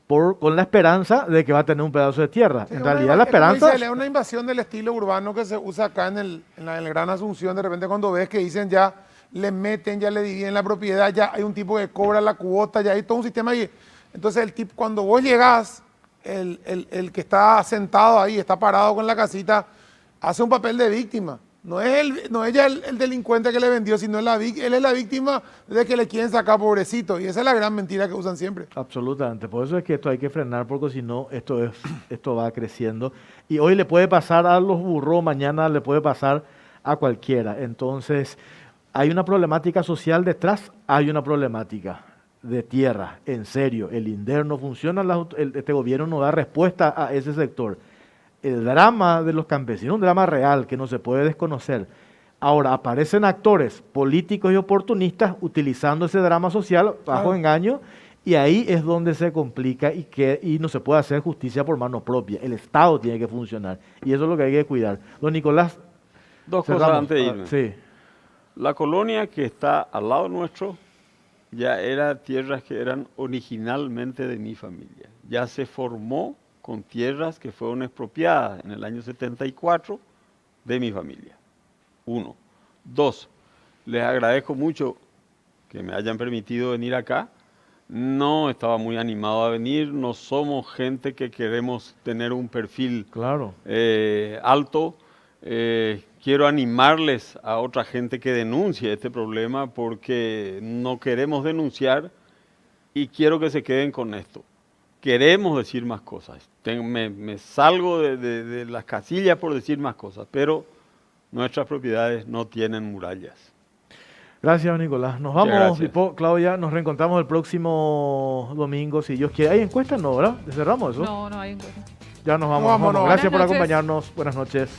con la esperanza de que va a tener un pedazo de tierra. Sí, En una realidad la esperanza... Es una invasión del estilo urbano que se usa acá en el Gran Asunción. De repente cuando ves que dicen ya le meten, ya le dividen la propiedad, ya hay un tipo que cobra la cuota, ya hay todo un sistema ahí. Entonces el tipo, cuando vos llegás, el que está sentado ahí, está parado con la casita, hace un papel de víctima. No es ya el delincuente que le vendió, sino él es la víctima de que le quieren sacar, pobrecito. Y esa es la gran mentira que usan siempre. Absolutamente, por eso es que esto hay que frenar, porque si no, esto va creciendo. Y hoy le puede pasar a los burros, mañana le puede pasar a cualquiera. Entonces, hay una problemática social detrás, hay una problemática de tierra, en serio. El INDER no funciona, este gobierno no da respuesta a ese sector. El drama de los campesinos, un drama real que no se puede desconocer. Ahora, aparecen actores políticos y oportunistas utilizando ese drama social bajo engaño, y ahí es donde se complica y no se puede hacer justicia por mano propia. El Estado tiene que funcionar y eso es lo que hay que cuidar. Don Nicolás. Dos cosas antes de irme. Sí. La colonia que está al lado nuestro ya era tierras que eran originalmente de mi familia. Ya se formó con tierras que fueron expropiadas en el año 74 de mi familia. 1. 2. Les agradezco mucho que me hayan permitido venir acá. No estaba muy animado a venir, no somos gente que queremos tener un perfil alto. Quiero animarles a otra gente que denuncie este problema porque no queremos denunciar y quiero que se queden con esto. Queremos decir más cosas. Me salgo de las casillas por decir más cosas, pero nuestras propiedades no tienen murallas. Gracias, Nicolás. Nos vamos, Claudia, nos reencontramos el próximo domingo, si Dios quiere. ¿Hay encuestas? No, ¿verdad? ¿Cerramos eso? No hay encuestas. Ya nos vamos. Gracias por acompañarnos. Buenas noches.